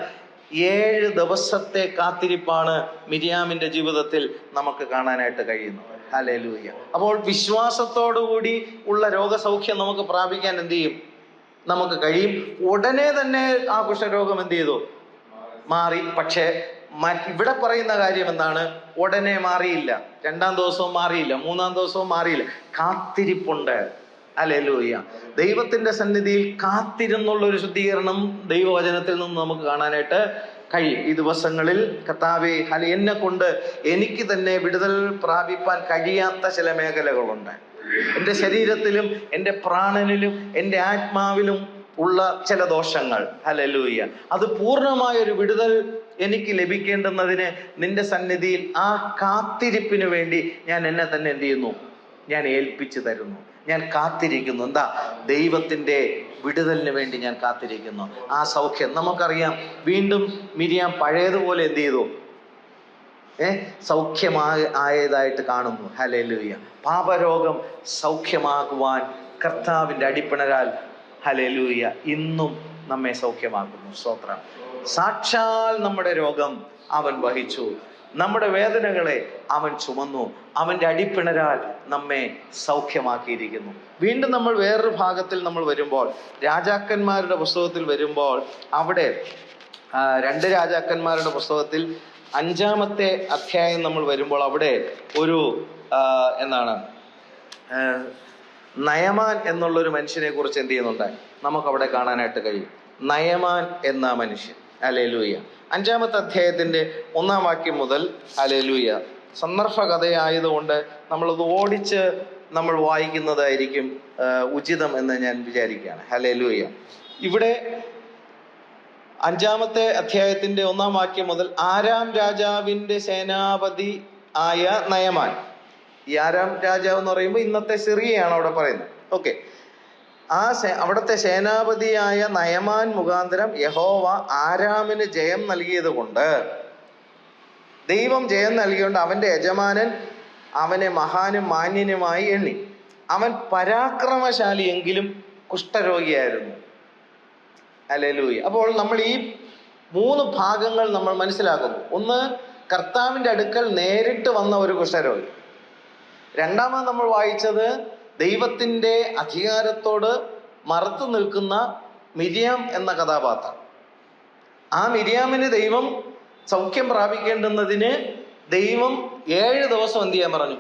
7 ദിവസത്തെ കാത്തിരിപ്പാണ് മിരിയാമിന്റെ ജീവിതത്തിൽ നമുക്ക് കാണാനായിട്ട് കഴിയുന്നത്. ഹല്ലേലൂയ. അപ്പോൾ വിശ്വാസത്തോടുകൂടി ഉള്ള രോഗസൗഖ്യം നമുക്ക് പ്രാപിക്കാൻ എന്ത് ചെയ്യും? നമുക്ക് കഴിയും. ഉടനെ തന്നെ ആ കുഷ്ഠരോഗം എന്ത് ചെയ്തു? മാറി. പക്ഷേ ഇവിടെ പറയുന്ന കാര്യം എന്താണ്? ഉടനെ മാറിയില്ല, 2-ാം ദിവസവും മാറിയില്ല, 3-ാം ദിവസവും മാറിയില്ല. കാത്തിരിപ്പുണ്ട്. ഹല്ലേലൂയ. ദൈവത്തിന്റെ സന്നിധിയിൽ കാത്തിരുന്നുള്ള ഒരു ശുദ്ധീകരണം ദൈവവചനത്തിൽ നിന്ന് നമുക്ക് കാണാനായിട്ട് കഴിയും. ഈ ദിവസങ്ങളിൽ കർത്താവേ, എന്നെ കൊണ്ട് എനിക്ക് തന്നെ വിടുതൽ പ്രാപിപ്പാൻ കഴിയാത്ത ചില മേഖലകളുണ്ട്. എൻ്റെ ശരീരത്തിലും എൻ്റെ പ്രാണനിലും എൻ്റെ ആത്മാവിലും ഉള്ള ചില ദോഷങ്ങൾ. ഹല്ലേലൂയ. അത് പൂർണ്ണമായൊരു വിടുതൽ എനിക്ക് ലഭിക്കേണ്ടുന്നതിന് നിന്റെ സന്നിധിയിൽ ആ കാത്തിരിപ്പിന് വേണ്ടി ഞാൻ എന്നെ തന്നെ എന്ത് ചെയ്യുന്നു? ഞാൻ ഏൽപ്പിച്ചു തരുന്നു. ഞാൻ കാത്തിരിക്കുന്നു. എന്താ? ദൈവത്തിൻ്റെ വിടുതലിന് വേണ്ടി ഞാൻ കാത്തിരിക്കുന്നു. ആ സൗഖ്യം നമുക്കറിയാം. വീണ്ടും മിരിയാം പഴയതുപോലെ എന്ത് ചെയ്തു? സൗഖ്യമായതായിട്ട് കാണുന്നു. ഹല്ലേലൂയ. പാപരോഗം സൗഖ്യമാകുവാൻ കർത്താവിൻ്റെ അടിപ്പിണരാൽ ഹല്ലേലൂയ ഇന്നും നമ്മെ സൗഖ്യമാക്കുന്നു. സ്തോത്രം. സാക്ഷാൽ നമ്മുടെ രോഗം അവൻ വഹിച്ചു, നമ്മുടെ വേദനകളെ അവൻ ചുമന്നു, അവൻ്റെ അടിപ്പിണരാൽ നമ്മെ സൗഖ്യമാക്കിയിരിക്കുന്നു. വീണ്ടും നമ്മൾ വേറൊരു ഭാഗത്തിൽ നമ്മൾ വരുമ്പോൾ, രാജാക്കന്മാരുടെ പുസ്തകത്തിൽ വരുമ്പോൾ, അവിടെ 2 രാജാക്കന്മാരുടെ പുസ്തകത്തിൽ 5-ാമത്തെ അധ്യായം നമ്മൾ വരുമ്പോൾ അവിടെ ഒരു നയമാൻ എന്നുള്ളൊരു മനുഷ്യനെ കുറിച്ച് എന്ത് ചെയ്യുന്നുണ്ട്? നമുക്കവിടെ കാണാനായിട്ട് കഴിയും. നയമാൻ എന്ന മനുഷ്യൻ. ഹല്ലേലൂയ. 5-ാമത്തെ അധ്യായത്തിന്റെ 1-ാം വാക്യം മുതൽ ഹല്ലേലൂയ സന്ദർഭ കഥയായതുകൊണ്ട് നമ്മളത് ഓടിച്ച് നമ്മൾ വായിക്കുന്നതായിരിക്കും ഉചിതം എന്ന് ഞാൻ വിചാരിക്കുകയാണ്. ഹല്ലേലൂയ. ഇവിടെ 5-ാമത്തെ അധ്യായത്തിന്റെ 1-ാം വാക്യം മുതൽ ആരാം രാജാവിന്റെ സേനാപതി ആയ നയമാൻ. ഈ ആരാം രാജാവ് എന്ന് പറയുമ്പോൾ ഇന്നത്തെ സിറിയയാണ് അവിടെ പറയുന്നത്. ഓക്കെ. അവിടുത്തെ സേനാപതിയായ നയമാൻ മുഖാന്തരം യഹോവ ആരാമിന് ജയം നൽകിയത് കൊണ്ട്, ദൈവം ജയം നൽകിയോണ്ട് അവന്റെ യജമാനൻ അവനെ മഹാനും മാന്യനുമായി എണ്ണി. അവൻ പരാക്രമശാലിയെങ്കിലും കുഷ്ഠരോഗിയായിരുന്നു. ഹല്ലേലൂയ. അപ്പോൾ നമ്മൾ ഈ 3 ഭാഗങ്ങൾ നമ്മൾ മനസ്സിലാക്കുന്നു. ഒന്ന്, കർത്താവിൻ്റെ അടുക്കൽ നേരിട്ട് വന്ന ഒരു കുഷ്ഠരോഗി. രണ്ടാമത് നമ്മൾ വായിച്ചത് ദൈവത്തിൻ്റെ അധികാരത്തോട് മറുത്തു നിൽക്കുന്ന മിരിയാം എന്ന കഥാപാത്രം. ആ മിരിയാമിന് ദൈവം സൗഖ്യം പ്രാപിക്കേണ്ടുന്നതിന് ദൈവം 7 ദിവസം എന്ത് ചെയ്യാൻ പറഞ്ഞു?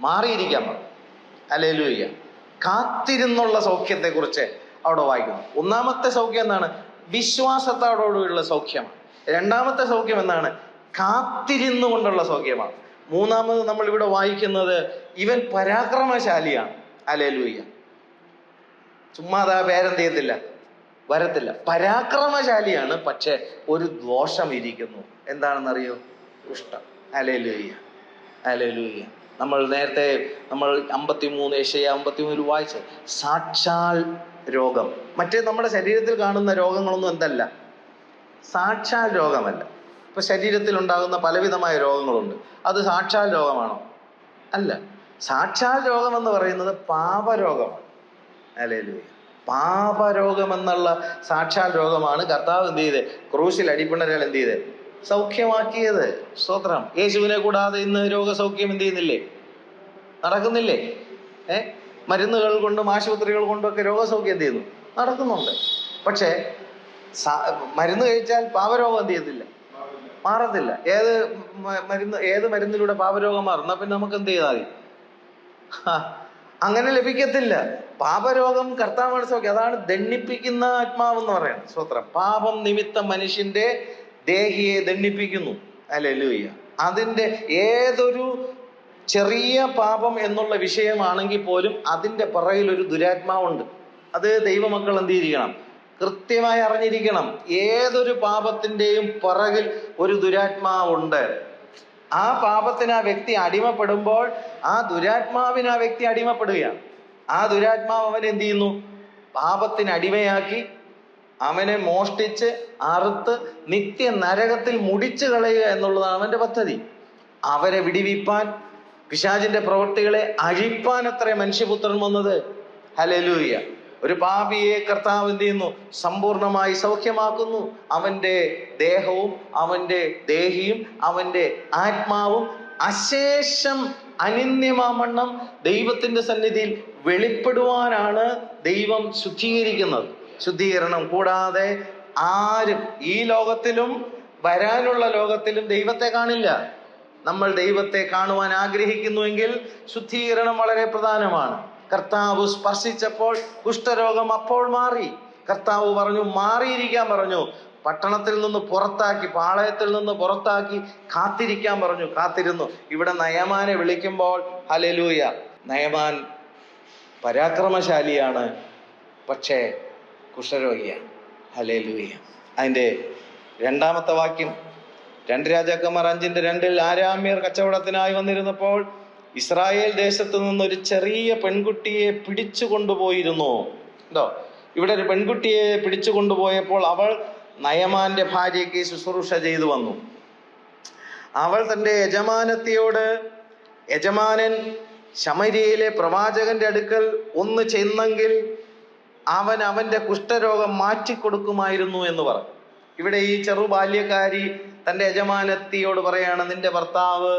മാറിയിരിക്കാൻ പറഞ്ഞു. ഹല്ലേലൂയ. കാത്തിരുന്നുള്ള സൗഖ്യത്തെക്കുറിച്ച് അവിടെ വായിക്കുന്നു. 1-ാമത്തെ സൗഖ്യം എന്താണ്? വിശ്വാസത്തോടുകൂടിയുള്ള സൗഖ്യമാണ്. 2-ാമത്തെ സൗഖ്യം എന്താണ്? കാത്തിരുന്നു കൊണ്ടുള്ള സൗഖ്യമാണ്. 3-ാമത് നമ്മൾ ഇവിടെ വായിക്കുന്നത് ഇവൻ പരാക്രമശാലിയാണ്. ഹല്ലേലൂയ. ചുമ്മാതെ ആ പേരെന്ത് ചെയ്യത്തില്ല, വരത്തില്ല. പരാക്രമശാലിയാണ്. പക്ഷെ ഒരു ദോഷം ഇരിക്കുന്നു. എന്താണെന്നറിയോ? കുഷ്ഠം. ഹല്ലേലൂയ. ഹല്ലേലൂയ. നമ്മൾ നേരത്തെ 53 യെശയ്യാ 53 വായിച്ചു. സാക്ഷാൽ രോഗം. മറ്റേ നമ്മുടെ ശരീരത്തിൽ കാണുന്ന രോഗങ്ങളൊന്നും എന്തല്ല? സാക്ഷാൽ രോഗമല്ല. ഇപ്പൊ ശരീരത്തിൽ ഉണ്ടാകുന്ന പലവിധമായ രോഗങ്ങളുണ്ട്. അത് സാക്ഷാൽ രോഗമാണോ? അല്ല. സാക്ഷാൽ രോഗം എന്ന് പറയുന്നത് പാപരോഗമാണ്. ഹല്ലേലൂയ. പാപരോഗം എന്നുള്ള സാക്ഷാൽ രോഗമാണ് കർത്താവ് എന്ത് ചെയ്ത്? ക്രൂശിൽ അടിപ്പിണരാൽ എന്ത് ചെയ്ത്? സൗഖ്യമാക്കിയത്. സ്തോത്രം. യേശുവിനെ കൂടാതെ ഇന്ന് രോഗസൗഖ്യം എന്ത് ചെയ്യുന്നില്ലേ? നടക്കുന്നില്ലേ? മരുന്നുകൾ കൊണ്ടും ആശുപത്രികൾ കൊണ്ടും ഒക്കെ രോഗസൗഖ്യം എന്ത് ചെയ്യുന്നു? നടക്കുന്നുണ്ട്. പക്ഷെ മരുന്ന് കഴിച്ചാൽ പാപരോഗം എന്ത് ചെയ്യത്തില്ല? മാറത്തില്ല. ഏത് മരുന്നിലൂടെ പാപരോഗം മാറും? പിന്നെ നമുക്ക് എന്ത് ചെയ്താൽ മതി? അങ്ങനെ ലഭിക്കത്തില്ല. പാപരോഗം കർത്താവാണ് സൗഖ്യം. അതാണ് ദണ്ഡിപ്പിക്കുന്ന ആത്മാവെന്ന് പറയുന്നത്. സ്തോത്രം. പാപം നിമിത്തം മനുഷ്യന്റെ ദേഹിയെ ദണ്ഡിപ്പിക്കുന്നു. ഹല്ലേലൂയ. അതിന്റെ ഏതൊരു ചെറിയ പാപം എന്നുള്ള വിഷയമാണെങ്കിൽ പോലും അതിന്റെ പുറകിൽ ഒരു ദുരാത്മാവുണ്ട്. അത് ദൈവമക്കൾ എന്ത് ചെയ്യണം? കൃത്യമായി അറിഞ്ഞിരിക്കണം. ഏതൊരു പാപത്തിന്റെയും പുറകിൽ ഒരു ദുരാത്മാവുണ്ട്. ആ പാപത്തിന് ആ വ്യക്തി അടിമപ്പെടുമ്പോൾ ആ ദുരാത്മാവിന് ആ വ്യക്തി അടിമപ്പെടുകയാണ്. ആ ദുരാത്മാവ് അവനെ എന്ത് ചെയ്യുന്നു? പാപത്തിന് അടിമയാക്കി അവനെ മോഷ്ടിച്ച് അറുത്ത് നിത്യ നരകത്തിൽ മുടിച്ചു കളയുക എന്നുള്ളതാണ് അവന്റെ പദ്ധതി. അവരെ വിടിവിപ്പാൻ, പിശാചിന്റെ പ്രവൃത്തികളെ അഴിപ്പാൻ അത്ര മനുഷ്യപുത്രൻ വന്നത്. ഹല്ലേലൂയ. ഒരു പാപിയെ കർത്താവ് എന്ത് ചെയ്യുന്നു? സമ്പൂർണമായി സൗഖ്യമാക്കുന്നു. അവന്റെ ദേഹവും അവന്റെ ദേഹിയും അവന്റെ ആത്മാവും അശേഷം അനിന്യമാമണ്ണം ദൈവത്തിന്റെ സന്നിധിയിൽ വെളിപ്പെടുവാനാണ് ദൈവം ശുദ്ധീകരിക്കുന്നത്. ശുദ്ധീകരണം കൂടാതെ ആരും ഈ ലോകത്തിലും വരാനുള്ള ലോകത്തിലും ദൈവത്തെ കാണില്ല. നമ്മൾ ദൈവത്തെ കാണുവാൻ ആഗ്രഹിക്കുന്നുവെങ്കിൽ ശുദ്ധീകരണം വളരെ പ്രധാനമാണ്. കർത്താവ് സ്പർശിച്ചപ്പോൾ കുഷ്ഠരോഗം അപ്പോൾ മാറി. കർത്താവ് പറഞ്ഞു, മാറിയിരിക്കാൻ പറഞ്ഞു. പട്ടണത്തിൽ നിന്ന് പുറത്താക്കി, പാളയത്തിൽ നിന്ന് പുറത്താക്കി കാത്തിരിക്കാൻ പറഞ്ഞു. കാത്തിരുന്നു. ഇവിടെ നയമാനെ വിളിക്കുമ്പോൾ ഹല്ലേലൂയ, നയമാൻ പരാക്രമശാലിയാണ്, പക്ഷേ കുഷ്ഠരോഗിയാണ്. ഹല്ലേലൂയ. അതിൻ്റെ 2-ാമത്തെ വാക്യം, 2 രാജാക്കന്മാർ 5:2 ആരാമ്യർ കച്ചവടത്തിനായി വന്നിരുന്നപ്പോൾ ഇസ്രായേൽ ദേശത്ത് നിന്നൊരു ചെറിയ പെൺകുട്ടിയെ പിടിച്ചു കൊണ്ടുപോയിരുന്നു. എന്തോ ഇവിടെ ഒരു പെൺകുട്ടിയെ പിടിച്ചു കൊണ്ടുപോയപ്പോൾ അവൾ നയമാന്റെ ഭാര്യയ്ക്ക് ശുശ്രൂഷ ചെയ്തു വന്നു. അവൾ തൻ്റെ യജമാനത്തിയോട്, യജമാനൻ ശമര്യയിലെ പ്രവാചകന്റെ അടുക്കൽ ഒന്ന് ചെന്നെങ്കിൽ അവൻ അവന്റെ കുഷ്ഠരോഗം മാറ്റിക്കൊടുക്കുമായിരുന്നു എന്ന് പറഞ്ഞു. ഇവിടെ ഈ ചെറുബാല്യക്കാരി തൻ്റെ യജമാനത്തിയോട് പറയാണ്, നിന്റെ ഭർത്താവ്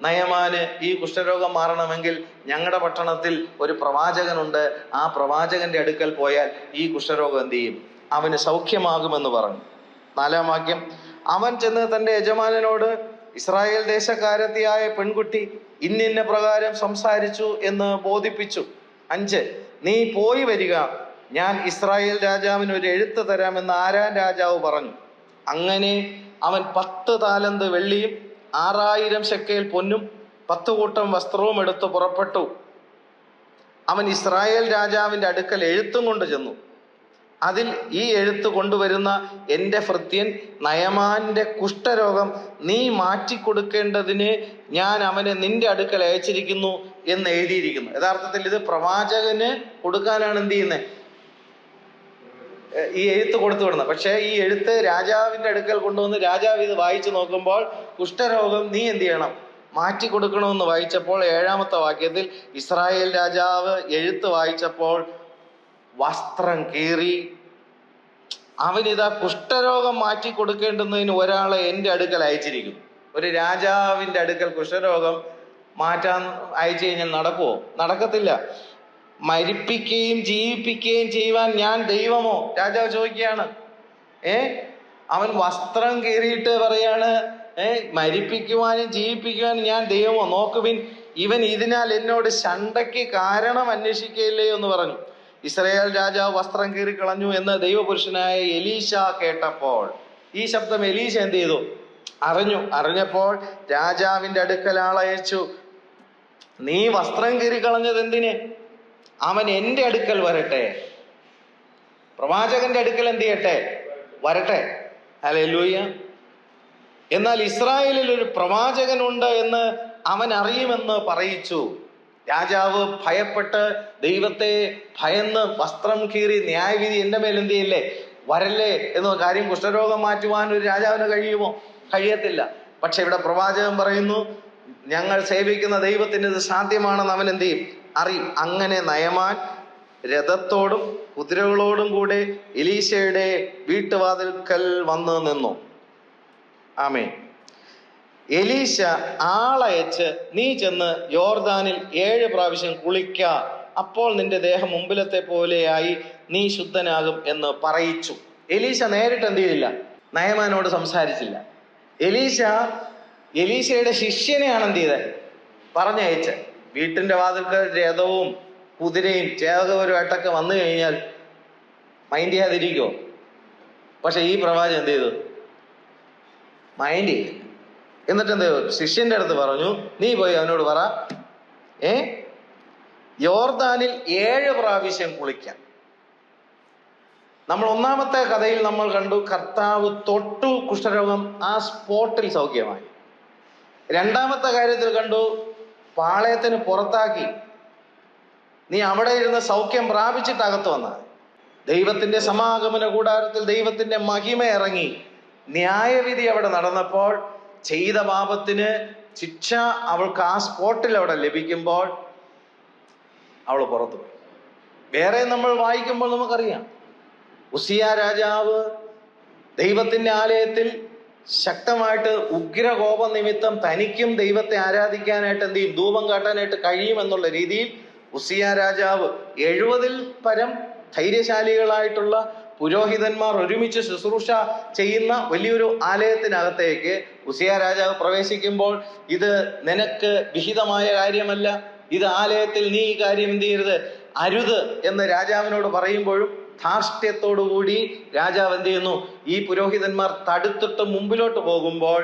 നയമാന് ഈ കുഷ്ഠരോഗം മാറണമെങ്കിൽ ഞങ്ങളുടെ പട്ടണത്തിൽ ഒരു പ്രവാചകനുണ്ട്, ആ പ്രവാചകന്റെ അടുക്കൽ പോയാൽ ഈ കുഷ്ഠരോഗം എന്ത് ചെയ്യും, അവന് സൗഖ്യമാകുമെന്ന് പറഞ്ഞു. 4-ാം വാക്യം, അവൻ ചെന്ന് തൻ്റെ യജമാനനോട്, ഇസ്രായേൽ ദേശക്കാരത്തിയായ പെൺകുട്ടി ഇന്നിന്ന പ്രകാരം സംസാരിച്ചു എന്ന് ബോധിപ്പിച്ചു. 5, നീ പോയി വരിക, ഞാൻ ഇസ്രായേൽ രാജാവിന് ഒരു എഴുത്ത് തരാമെന്ന് ആരാൻ രാജാവ് പറഞ്ഞു. അങ്ങനെ അവൻ 10 താലന്ത് വെള്ളിയും 6000 ശെക്കേൽ പൊന്നും 10 കൂട്ടം വസ്ത്രവും എടുത്ത് പുറപ്പെട്ടു. അവൻ ഇസ്രായേൽ രാജാവിന്റെ അടുക്കൽ എഴുത്തും കൊണ്ട് ചെന്നു. അതിൽ ഈ എഴുത്ത് കൊണ്ടുവരുന്ന എൻ്റെ ഭൃത്യൻ നയമാന്റെ കുഷ്ഠരോഗം നീ മാറ്റിക്കൊടുക്കേണ്ടതിന് ഞാൻ അവനെ നിന്റെ അടുക്കൽ അയച്ചിരിക്കുന്നു എന്ന് എഴുതിയിരിക്കുന്നു. യഥാർത്ഥത്തിൽ ഇത് പ്രവാചകന് കൊടുക്കാനാണ് എന്ത് ചെയ്യുന്നത്, ഈ എഴുത്ത് കൊടുത്തു വിടുന്നത്. പക്ഷേ ഈ എഴുത്ത് രാജാവിന്റെ അടുക്കൽ കൊണ്ടുവന്ന് രാജാവ് ഇത് വായിച്ചു നോക്കുമ്പോൾ കുഷ്ഠരോഗം നീ എന്ത് ചെയ്യണം, മാറ്റിക്കൊടുക്കണമെന്ന് വായിച്ചപ്പോൾ 7-ാമത്തെ വാക്യത്തിൽ ഇസ്രായേൽ രാജാവ് എഴുത്ത് വായിച്ചപ്പോൾ വസ്ത്രം കീറി, അവനിതാ കുഷ്ഠരോഗം മാറ്റിക്കൊടുക്കേണ്ടുന്നതിന് ഒരാളെ എൻ്റെ അടുക്കൽ അയച്ചിരിക്കുന്നു. ഒരു രാജാവിന്റെ അടുക്കൽ കുഷ്ഠരോഗം മാറ്റാൻ അയച്ചു കഴിഞ്ഞാൽ നടക്കുമോ? നടക്കത്തില്ല. മരിപ്പിക്കുകയും ജീവിപ്പിക്കുകയും ചെയ്യുവാൻ ഞാൻ ദൈവമോ? രാജാവ് ചോദിക്കുകയാണ്. അവൻ വസ്ത്രം കീറിയിട്ട് പറയാണ്, മരിപ്പിക്കുവാനും ജീവിപ്പിക്കുവാനും ഞാൻ ദൈവമോ? നോക്കുവിൻ, ഇവൻ ഇതിനാൽ എന്നോട് ശണ്ഠയ്ക്ക് കാരണം അന്വേഷിക്കുകയില്ലേ എന്ന് പറഞ്ഞു. ഇസ്രായേൽ രാജാവ് വസ്ത്രം കീറി കളഞ്ഞു എന്ന് ദൈവപുരുഷനായ എലീശ കേട്ടപ്പോൾ, ഈ ശബ്ദം എലീശ എന്ത് ചെയ്തു? അറിഞ്ഞപ്പോൾ രാജാവിന്റെ അടുക്കൽ ആളയച്ചു, നീ വസ്ത്രം കീറി കളഞ്ഞത് എന്തിന്? അവൻ എൻ്റെ അടുക്കൽ വരട്ടെ, പ്രവാചകന്റെ അടുക്കൽ എന്ത് ചെയ്യട്ടെ? വരട്ടെ. ഹല്ലേലൂയ. എന്നാൽ ഇസ്രായേലിൽ ഒരു പ്രവാചകനുണ്ട് എന്ന് അവൻ അറിയുമെന്ന് പറയിച്ചു. രാജാവ് ഭയപ്പെട്ട് ദൈവത്തെ ഭയന്ന് വസ്ത്രം കീറി ന്യായവിധി എൻ്റെ മേൽ എന്ത് ചെയ്യില്ലേ, വരല്ലേ എന്ന കാര്യം. കുഷ്ഠരോഗം മാറ്റുവാൻ ഒരു രാജാവിന് കഴിയുമോ? കഴിയത്തില്ല. പക്ഷെ ഇവിടെ പ്രവാചകൻ പറയുന്നു, ഞങ്ങൾ സേവിക്കുന്ന ദൈവത്തിന് ഇത് സാധ്യമാണെന്ന് അവൻ എന്ത് ചെയ്യും? അറിയും. അങ്ങനെ നയമാൻ രഥത്തോടും കുതിരകളോടും കൂടെ എലീശയുടെ വീട്ടുവാതിൽക്കൽ വന്ന് നിന്നു. ആമേൻ. എലീശ ആളയച്ച്, നീ ചെന്ന് യോർദാനിൽ 7 പ്രാവശ്യം കുളിക്ക, അപ്പോൾ നിന്റെ ദേഹം മുമ്പിലത്തെ പോലെയായി നീ ശുദ്ധനാകും എന്ന് പറയിച്ചു. എലീശ നേരിട്ട് എന്ത് ചെയ്തില്ല? നയമാനോട് സംസാരിച്ചില്ല. എലീശയുടെ ശിഷ്യനെയാണ് എന്ത് ചെയ്തത്? പറഞ്ഞയച്ച്. വീട്ടിന്റെ വാതിൽക്കൽ രഥവും കുതിരയും ചേവകപരമായിട്ടൊക്കെ വന്നു കഴിഞ്ഞാൽ മൈൻഡ് ചെയ്യാതിരിക്കുമോ? പക്ഷെ ഈ പ്രവാചകൻ എന്ത് ചെയ്തു? മൈൻഡ് ചെയ്തില്ല. എന്നിട്ട് എന്ത് ചെയ്തു? ശിഷ്യന്റെ അടുത്ത് പറഞ്ഞു, നീ പോയി അവനോട് പറ, യോർദാനിൽ 7 പ്രാവശ്യം കുളിക്കാൻ. നമ്മൾ 1-ാമത്തെ കഥയിൽ നമ്മൾ കണ്ടു, കർത്താവ് തൊട്ടു, കുഷ്ഠരോഗം ആ സ്പോട്ടിൽ സൗഖ്യമായി. 2-ാമത്തെ കാര്യത്തിൽ കണ്ടു, പാളയത്തിന് പുറത്താക്കി, നീ അവിടെ ഇരുന്ന് സൗഖ്യം പ്രാപിച്ചിട്ട് അകത്ത് വന്ന. ദൈവത്തിന്റെ സമാഗമന കൂടാരത്തിൽ ദൈവത്തിന്റെ മഹിമ ഇറങ്ങി. ന്യായവിധി അവിടെ നടന്നപ്പോൾ ചെയ്ത പാപത്തിന് ശിക്ഷ അവൾക്ക് ആ സ്പോട്ടിൽ അവിടെ ലഭിക്കുമ്പോൾ അവൾ പുറത്തുപോയി. വേറെ നമ്മൾ വായിക്കുമ്പോൾ നമുക്കറിയാം, ഉസിയ രാജാവ് ദൈവത്തിന്റെ ആലയത്തിൽ ശക്തമായിട്ട് ഉഗ്രകോപ നിമിത്തം തനിക്കും ദൈവത്തെ ആരാധിക്കാനായിട്ട് എന്ത് ചെയ്യും? ധൂപം കാട്ടാനായിട്ട് കഴിയുമെന്നുള്ള രീതിയിൽ ഉസിയ രാജാവ് 70-ൽ പരം ധൈര്യശാലികളായിട്ടുള്ള പുരോഹിതന്മാർ ഒരുമിച്ച് ശുശ്രൂഷ ചെയ്യുന്ന വലിയൊരു ആലയത്തിനകത്തേക്ക് ഉസിയ രാജാവ് പ്രവേശിക്കുമ്പോൾ, ഇത് നിനക്ക് വിഹിതമായ കാര്യമല്ല, ഇത് ആലയത്തിൽ നീ ഈ കാര്യം എന്ത് ചെയ്യരുത്, അരുത് എന്ന് രാജാവിനോട് പറയുമ്പോഴും ധാർഷ്ട്യത്തോടുകൂടി രാജാവ് എന്ത് ചെയ്യുന്നു? ഈ പുരോഹിതന്മാർ തടുത്തിട്ട് മുമ്പിലോട്ട് പോകുമ്പോൾ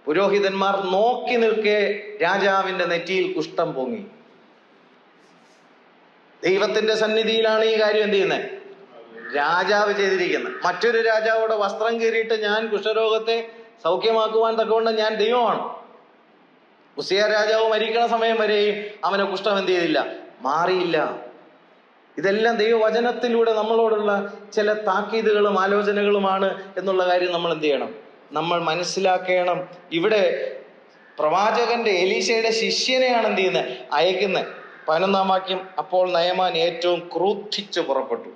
പുരോഹിതന്മാർ നോക്കി നിൽക്കെ രാജാവിന്റെ നെറ്റിയിൽ കുഷ്ഠം പൊങ്ങി. ദൈവത്തിന്റെ സന്നിധിയിലാണ് ഈ കാര്യം എന്ത് ചെയ്യുന്നത്? രാജാവ് ചെയ്തിരിക്കുന്നത്. മറ്റൊരു രാജാവോടെ വസ്ത്രം കീറിയിട്ട് ഞാൻ കുഷ്ഠരോഗത്തെ സൗഖ്യമാക്കുവാൻ തക്കവണ്ണം ഞാൻ ദൈവമാണ്. ഉസിയ രാജാവ് മരിക്കണ സമയം വരെയും അവനെ കുഷ്ഠം എന്ത് ചെയ്തില്ല? മാറിയില്ല. ഇതെല്ലാം ദൈവവചനത്തിലൂടെ നമ്മളോടുള്ള ചില താക്കീതുകളും ആലോചനകളുമാണ് എന്നുള്ള കാര്യം നമ്മൾ എന്ത് ചെയ്യണം? നമ്മൾ മനസ്സിലാക്കണം. ഇവിടെ പ്രവാചകന്റെ എലീശയുടെ ശിഷ്യനെയാണ് എന്ത് ചെയ്യുന്നത്? അയക്കുന്നത്. 11-ാം വാക്യം, അപ്പോൾ നയമാൻ ഏറ്റവും ക്രൂദ്ധിച്ചു പുറപ്പെട്ടു.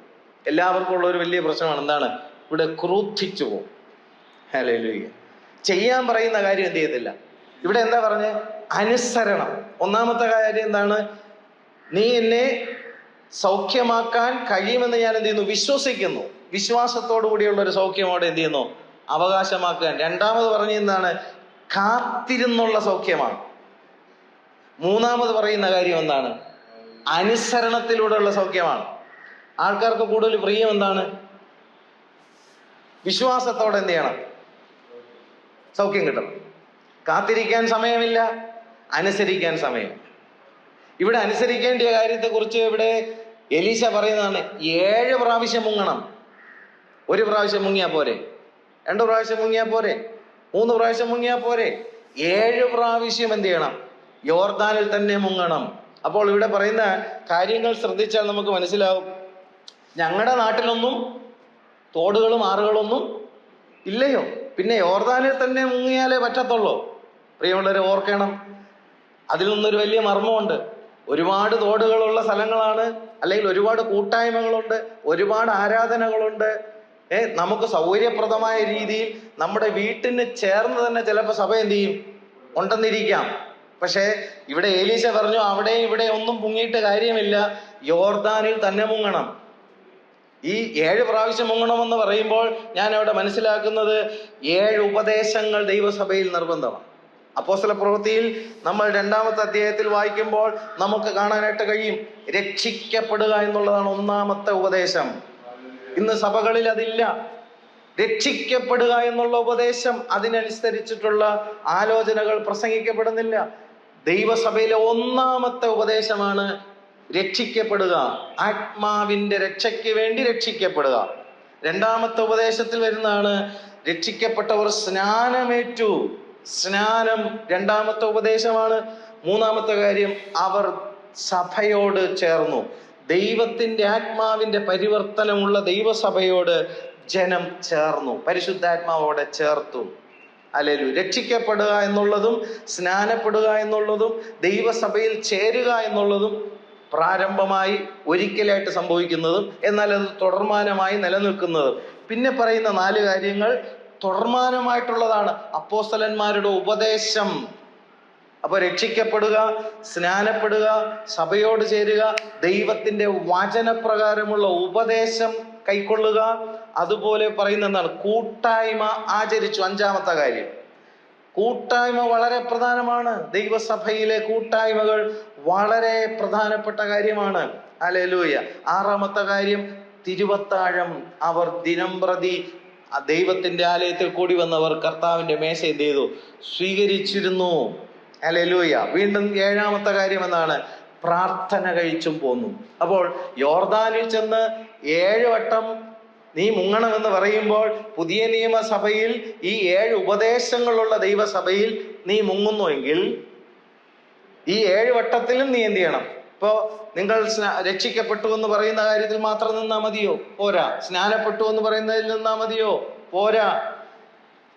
എല്ലാവർക്കും ഉള്ള ഒരു വലിയ പ്രശ്നമാണ്. എന്താണ്? ഇവിടെ ക്രൂദ്ധിച്ചു പോകും. ഹല്ലേലൂയ. ചെയ്യാൻ പറയുന്ന കാര്യം എന്ത് ചെയ്യത്തില്ല. ഇവിടെ എന്താ പറഞ്ഞേ? അനുസരണം. ഒന്നാമത്തെ കാര്യം എന്താണ്? നീ എന്നെ സൗഖ്യമാക്കാൻ കഴിയുമെന്ന് ഞാൻ എന്ത് ചെയ്യുന്നു? വിശ്വസിക്കുന്നു. വിശ്വാസത്തോടു കൂടിയുള്ള ഒരു സൗഖ്യമോടെ എന്ത് ചെയ്യുന്നു? അവകാശമാക്കാൻ. രണ്ടാമത് പറഞ്ഞ എന്താണ്? കാത്തിരുന്നുള്ള സൗഖ്യമാണ്. മൂന്നാമത് പറയുന്ന കാര്യം എന്താണ്? അനുസരണത്തിലൂടെയുള്ള സൗഖ്യമാണ്. ആൾക്കാർക്ക് കൂടുതൽ പ്രിയം എന്താണ്? വിശ്വാസത്തോടെ എന്ത് ചെയ്യണം? സൗഖ്യം കിട്ടണം. കാത്തിരിക്കാൻ സമയമില്ല, അനുസരിക്കാൻ സമയം. ഇവിടെ അനുസരിക്കേണ്ട കാര്യത്തെക്കുറിച്ച് ഇവിടെ എലീശ പറയുന്നതാണ്, 7 പ്രാവശ്യം മുങ്ങണം. 1 പ്രാവശ്യം മുങ്ങിയാ പോരെ? 2 പ്രാവശ്യം മുങ്ങിയാ പോരെ? 3 പ്രാവശ്യം മുങ്ങിയാ പോരെ? 7 പ്രാവശ്യം എന്ത് ചെയ്യണം? യോർദാനിൽ തന്നെ മുങ്ങണം. അപ്പോൾ ഇവിടെ പറയുന്ന കാര്യങ്ങൾ ശ്രദ്ധിച്ചാൽ നമുക്ക് മനസ്സിലാവും. ഞങ്ങളുടെ നാട്ടിലൊന്നും തോടുകളും ആറുകളൊന്നും ഇല്ലയോ? പിന്നെ യോർദാനിൽ തന്നെ മുങ്ങിയാലേ പറ്റത്തുള്ളൂ. പ്രിയമുള്ളവരെ ഓർക്കണം, അതിൽ നിന്നൊരു വലിയ മർമ്മമുണ്ട്. ഒരുപാട് തോടുകളുള്ള സ്ഥലങ്ങളാണ്, അല്ലെങ്കിൽ ഒരുപാട് കൂട്ടായ്മകളുണ്ട്, ഒരുപാട് ആരാധനകളുണ്ട്. നമുക്ക് സൗകര്യപ്രദമായ രീതിയിൽ നമ്മുടെ വീട്ടിന് ചേർന്ന് തന്നെ ചിലപ്പോൾ സഭ എന്ത് ചെയ്യും? ഉണ്ടെന്നിരിക്കാം. പക്ഷേ ഇവിടെ എലീശ പറഞ്ഞു, അവിടെ ഇവിടെ ഒന്നും മുങ്ങിയിട്ട് കാര്യമില്ല, യോർദാനിൽ തന്നെ മുങ്ങണം. ഈ 7 പ്രാവശ്യം മുങ്ങണമെന്ന് പറയുമ്പോൾ ഞാൻ അവിടെ മനസ്സിലാക്കുന്നത് 7 ഉപദേശങ്ങൾ ദൈവസഭയിൽ നിർബന്ധമാണ്. അപ്പോസ്തല പ്രവൃത്തിയിൽ നമ്മൾ 2-ാമത്തെ അധ്യായത്തിൽ വായിക്കുമ്പോൾ നമുക്ക് കാണാനായിട്ട് കഴിയും, രക്ഷിക്കപ്പെടുക എന്നുള്ളതാണ് 1-ാമത്തെ ഉപദേശം. ഇന്ന് സഭകളിൽ അതില്ല. രക്ഷിക്കപ്പെടുക എന്നുള്ള ഉപദേശം, അതിനനുസരിച്ചിട്ടുള്ള ആലോചനകൾ പ്രസംഗിക്കപ്പെടുന്നില്ല. ദൈവസഭയിലെ 1-ാമത്തെ ഉപദേശമാണ് രക്ഷിക്കപ്പെടുക, ആത്മാവിന്റെ രക്ഷയ്ക്ക് വേണ്ടി രക്ഷിക്കപ്പെടുക. 2-ാമത്തെ ഉപദേശത്തിൽ വരുന്നതാണ് രക്ഷിക്കപ്പെട്ടവർ സ്നാനമേറ്റു. സ്നാനം 2-ാമത്തെ ഉപദേശമാണ്. 3-ാമത്തെ കാര്യം, അവർ സഭയോട് ചേർന്നു. ദൈവത്തിന്റെ ആത്മാവിന്റെ പരിവർത്തനമുള്ള ദൈവസഭയോട് ജനം ചേർന്നു, പരിശുദ്ധാത്മാവോടെ ചേർത്തു. ഹല്ലേലൂയ. രക്ഷിക്കപ്പെടുക എന്നുള്ളതും സ്നാനപ്പെടുക എന്നുള്ളതും ദൈവസഭയിൽ ചേരുക എന്നുള്ളതും പ്രാരംഭമായി ഒരിക്കലായിട്ട് സംഭവിക്കുന്നതും എന്നാൽ അത് തുടർമാനമായി നിലനിൽക്കുന്നതും. പിന്നെ പറയുന്ന 4 കാര്യങ്ങൾ തുടർമാനമായിട്ടുള്ളതാണ്. അപ്പോസ്തലന്മാരുടെ ഉപദേശം. അപ്പൊ രക്ഷിക്കപ്പെടുക, സ്നാനപ്പെടുക, സഭയോട് ചേരുക, ദൈവത്തിന്റെ വചനപ്രകാരമുള്ള ഉപദേശം കൈക്കൊള്ളുക. അതുപോലെ പറയുന്ന എന്താണ്? കൂട്ടായ്മ ആചരിച്ചു. 5-ാമത്തെ കാര്യം, കൂട്ടായ്മ വളരെ പ്രധാനമാണ്. ദൈവസഭയിലെ കൂട്ടായ്മകൾ വളരെ പ്രധാനപ്പെട്ട കാര്യമാണ്. ഹല്ലേലൂയ. 6-ാമത്തെ കാര്യം, തിരുവത്താഴം. അവർ ദിനംപ്രതി ദൈവത്തിന്റെ ആലയത്തിൽ കൂടി വന്നവർ കർത്താവിന്റെ മേശ എന്ത് ചെയ്തു? സ്വീകരിച്ചിരുന്നു. ഹല്ലേലൂയ. വീണ്ടും 7-ാമത്തെ കാര്യം എന്താണ്? പ്രാർത്ഥന കഴിച്ചും പോന്നു. അപ്പോൾ യോർദാനിൽ ചെന്ന് 7 വട്ടം നീ മുങ്ങണമെന്ന് പറയുമ്പോൾ പുതിയ നിയമസഭയിൽ ഈ 7 ഉപദേശങ്ങളുള്ള ദൈവസഭയിൽ നീ മുങ്ങുന്നുവെങ്കിൽ ഈ 7 വട്ടത്തിലും നീ എന്ത് ചെയ്യണം? ഇപ്പോ നിങ്ങൾ രക്ഷിക്കപ്പെട്ടു എന്ന് പറയുന്ന കാര്യത്തിൽ മാത്രം നിന്നാ മതിയോ? പോരാ. സ്നാനപ്പെട്ടു എന്ന് പറയുന്നതിൽ നിന്നാ മതിയോ? പോരാ.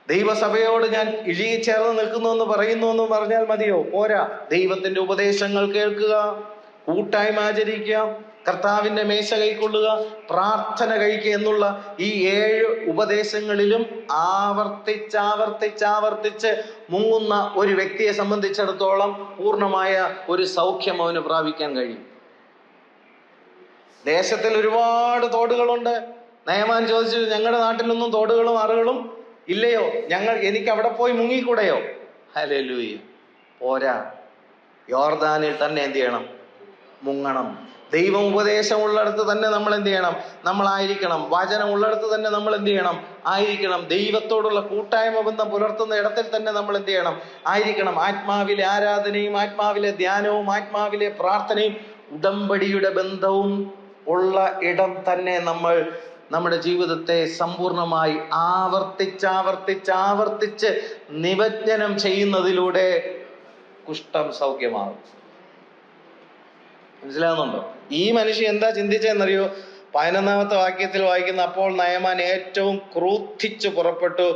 ദൈവസഭയോട് ഞാൻ ഇഴുകിച്ചേർന്ന് നിൽക്കുന്നു എന്ന് പറയുന്നു എന്ന് പറഞ്ഞാൽ മതിയോ? പോരാ. ദൈവത്തിന്റെ ഉപദേശങ്ങൾ കേൾക്കുക, കൂട്ടായ്മ ആചരിക്കുക, കർത്താവിന്റെ മേശ കൈക്കൊള്ളുക, പ്രാർത്ഥന കഴിക്കുക എന്നുള്ള ഈ 7 ഉപദേശങ്ങളിലും ആവർത്തിച്ച് മുങ്ങുന്ന ഒരു വ്യക്തിയെ സംബന്ധിച്ചിടത്തോളം പൂർണ്ണമായ ഒരു സൗഖ്യം അവന് പ്രാപിക്കാൻ കഴിയും. ദേശത്തിൽ ഒരുപാട് തോടുകളുണ്ട്. നയമാൻ ചോദിച്ചു, ഞങ്ങളുടെ നാട്ടിലൊന്നും തോടുകളും ആറുകളും ഇല്ലയോ? എനിക്ക് അവിടെ പോയി മുങ്ങിക്കൂടെയോ? ഹല്ലേലൂയ. പോരാ. യോർദാനിൽ തന്നെ എന്ത് ചെയ്യണം? മുങ്ങണം. ദൈവം ഉപദേശം ഉള്ളിടത്ത് തന്നെ നമ്മൾ എന്ത് ചെയ്യണം? നമ്മളായിരിക്കണം. വചനം ഉള്ളിടത്ത് തന്നെ നമ്മൾ എന്ത് ചെയ്യണം? ആയിരിക്കണം. ദൈവത്തോടുള്ള കൂട്ടായ്മ ബന്ധം പുലർത്തുന്ന ഇടത്തിൽ തന്നെ നമ്മൾ എന്ത് ചെയ്യണം? ആയിരിക്കണം. ആത്മാവിലെ ആരാധനയും ആത്മാവിലെ ധ്യാനവും ആത്മാവിലെ പ്രാർത്ഥനയും ഉടമ്പടിയുടെ ബന്ധവും ഉള്ള ഇടം തന്നെ നമ്മൾ നമ്മുടെ ജീവിതത്തെ സമ്പൂർണമായി ആവർത്തിച്ച് നിമജ്ജനം ചെയ്യുന്നതിലൂടെ കുഷ്ഠം സൗഖ്യമാകും. മനസ്സിലാകുന്നുണ്ടോ? ഈ മനുഷ്യൻ എന്താ ചിന്തിച്ചെന്നറിയോ? 11ാമത്തെ വാക്യത്തിൽ വായിക്കുന്ന, അപ്പോൾ നയമാൻ ഏറ്റവും ക്രൂദ്ധിച്ചു പുറപ്പെട്ടു.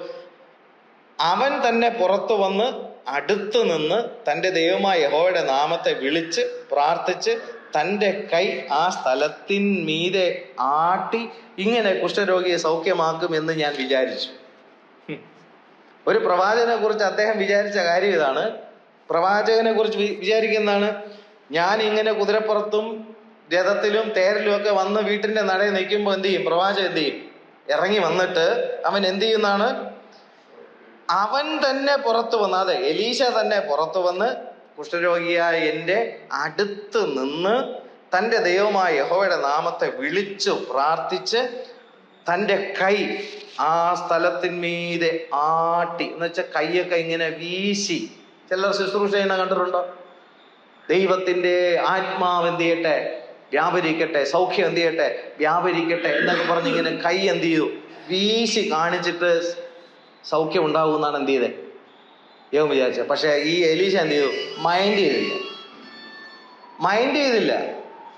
അവൻ തന്നെ പുറത്തു വന്ന് അടുത്തു നിന്ന് തൻ്റെ ദൈവമായ യഹോവയുടെ നാമത്തെ വിളിച്ച് പ്രാർത്ഥിച്ച് തൻ്റെ കൈ ആ സ്ഥലത്തിന്മീതെ ആട്ടി, ഇങ്ങനെ കുഷ്ഠരോഗിയെ സൗഖ്യമാക്കുമെന്ന് ഞാൻ വിചാരിച്ചു. ഒരു പ്രവാചകനെ കുറിച്ച് അദ്ദേഹം വിചാരിച്ച കാര്യം ഇതാണ്. പ്രവാചകനെ കുറിച്ച് വിചാരിക്കുന്നതാണ്, ഞാൻ ഇങ്ങനെ കുതിരപ്പുറത്തും രഥത്തിലും തേരിലും ഒക്കെ വന്ന് വീട്ടിന്റെ നടയിൽ നിൽക്കുമ്പോൾ എന്ത് ചെയ്യും? പ്രവാചകൻ എന്ത് ചെയ്യും? ഇറങ്ങി വന്നിട്ട് അവൻ എന്ത് ചെയ്യുന്നതാണ്? അവൻ തന്നെ പുറത്തു വന്ന്, അതെ, എലീശ തന്നെ പുറത്തു വന്ന് കുഷ്ഠരോഗിയായ എൻ്റെ അടുത്ത് നിന്ന് തൻ്റെ ദൈവമായ യഹോവയുടെ നാമത്തെ വിളിച്ചു പ്രാർത്ഥിച്ച് തൻ്റെ കൈ ആ സ്ഥലത്തിന്മീതെ ആട്ടി, എന്ന് വെച്ചാൽ കൈയൊക്കെ ഇങ്ങനെ വീശി. ചിലർ ശുശ്രൂഷ ചെയ്യുന്ന കണ്ടിട്ടുണ്ടോ? ദൈവത്തിൻ്റെ ആത്മാവ് എന്ത് ചെയ്യട്ടെ? വ്യാപരിക്കട്ടെ. സൗഖ്യം എന്ത് ചെയ്യട്ടെ? വ്യാപരിക്കട്ടെ എന്നൊക്കെ പറഞ്ഞ് ഇങ്ങനെ കൈ എന്ത് ചെയ്തു? വീശി കാണിച്ചിട്ട് സൗഖ്യം ഉണ്ടാകുമെന്നാണ് എന്ത് ചെയ്തേ? ദൈവം വിചാരിച്ചത്. പക്ഷെ ഈ എലീശ എന്ത് ചെയ്തു? മൈൻഡ് ചെയ്തില്ല.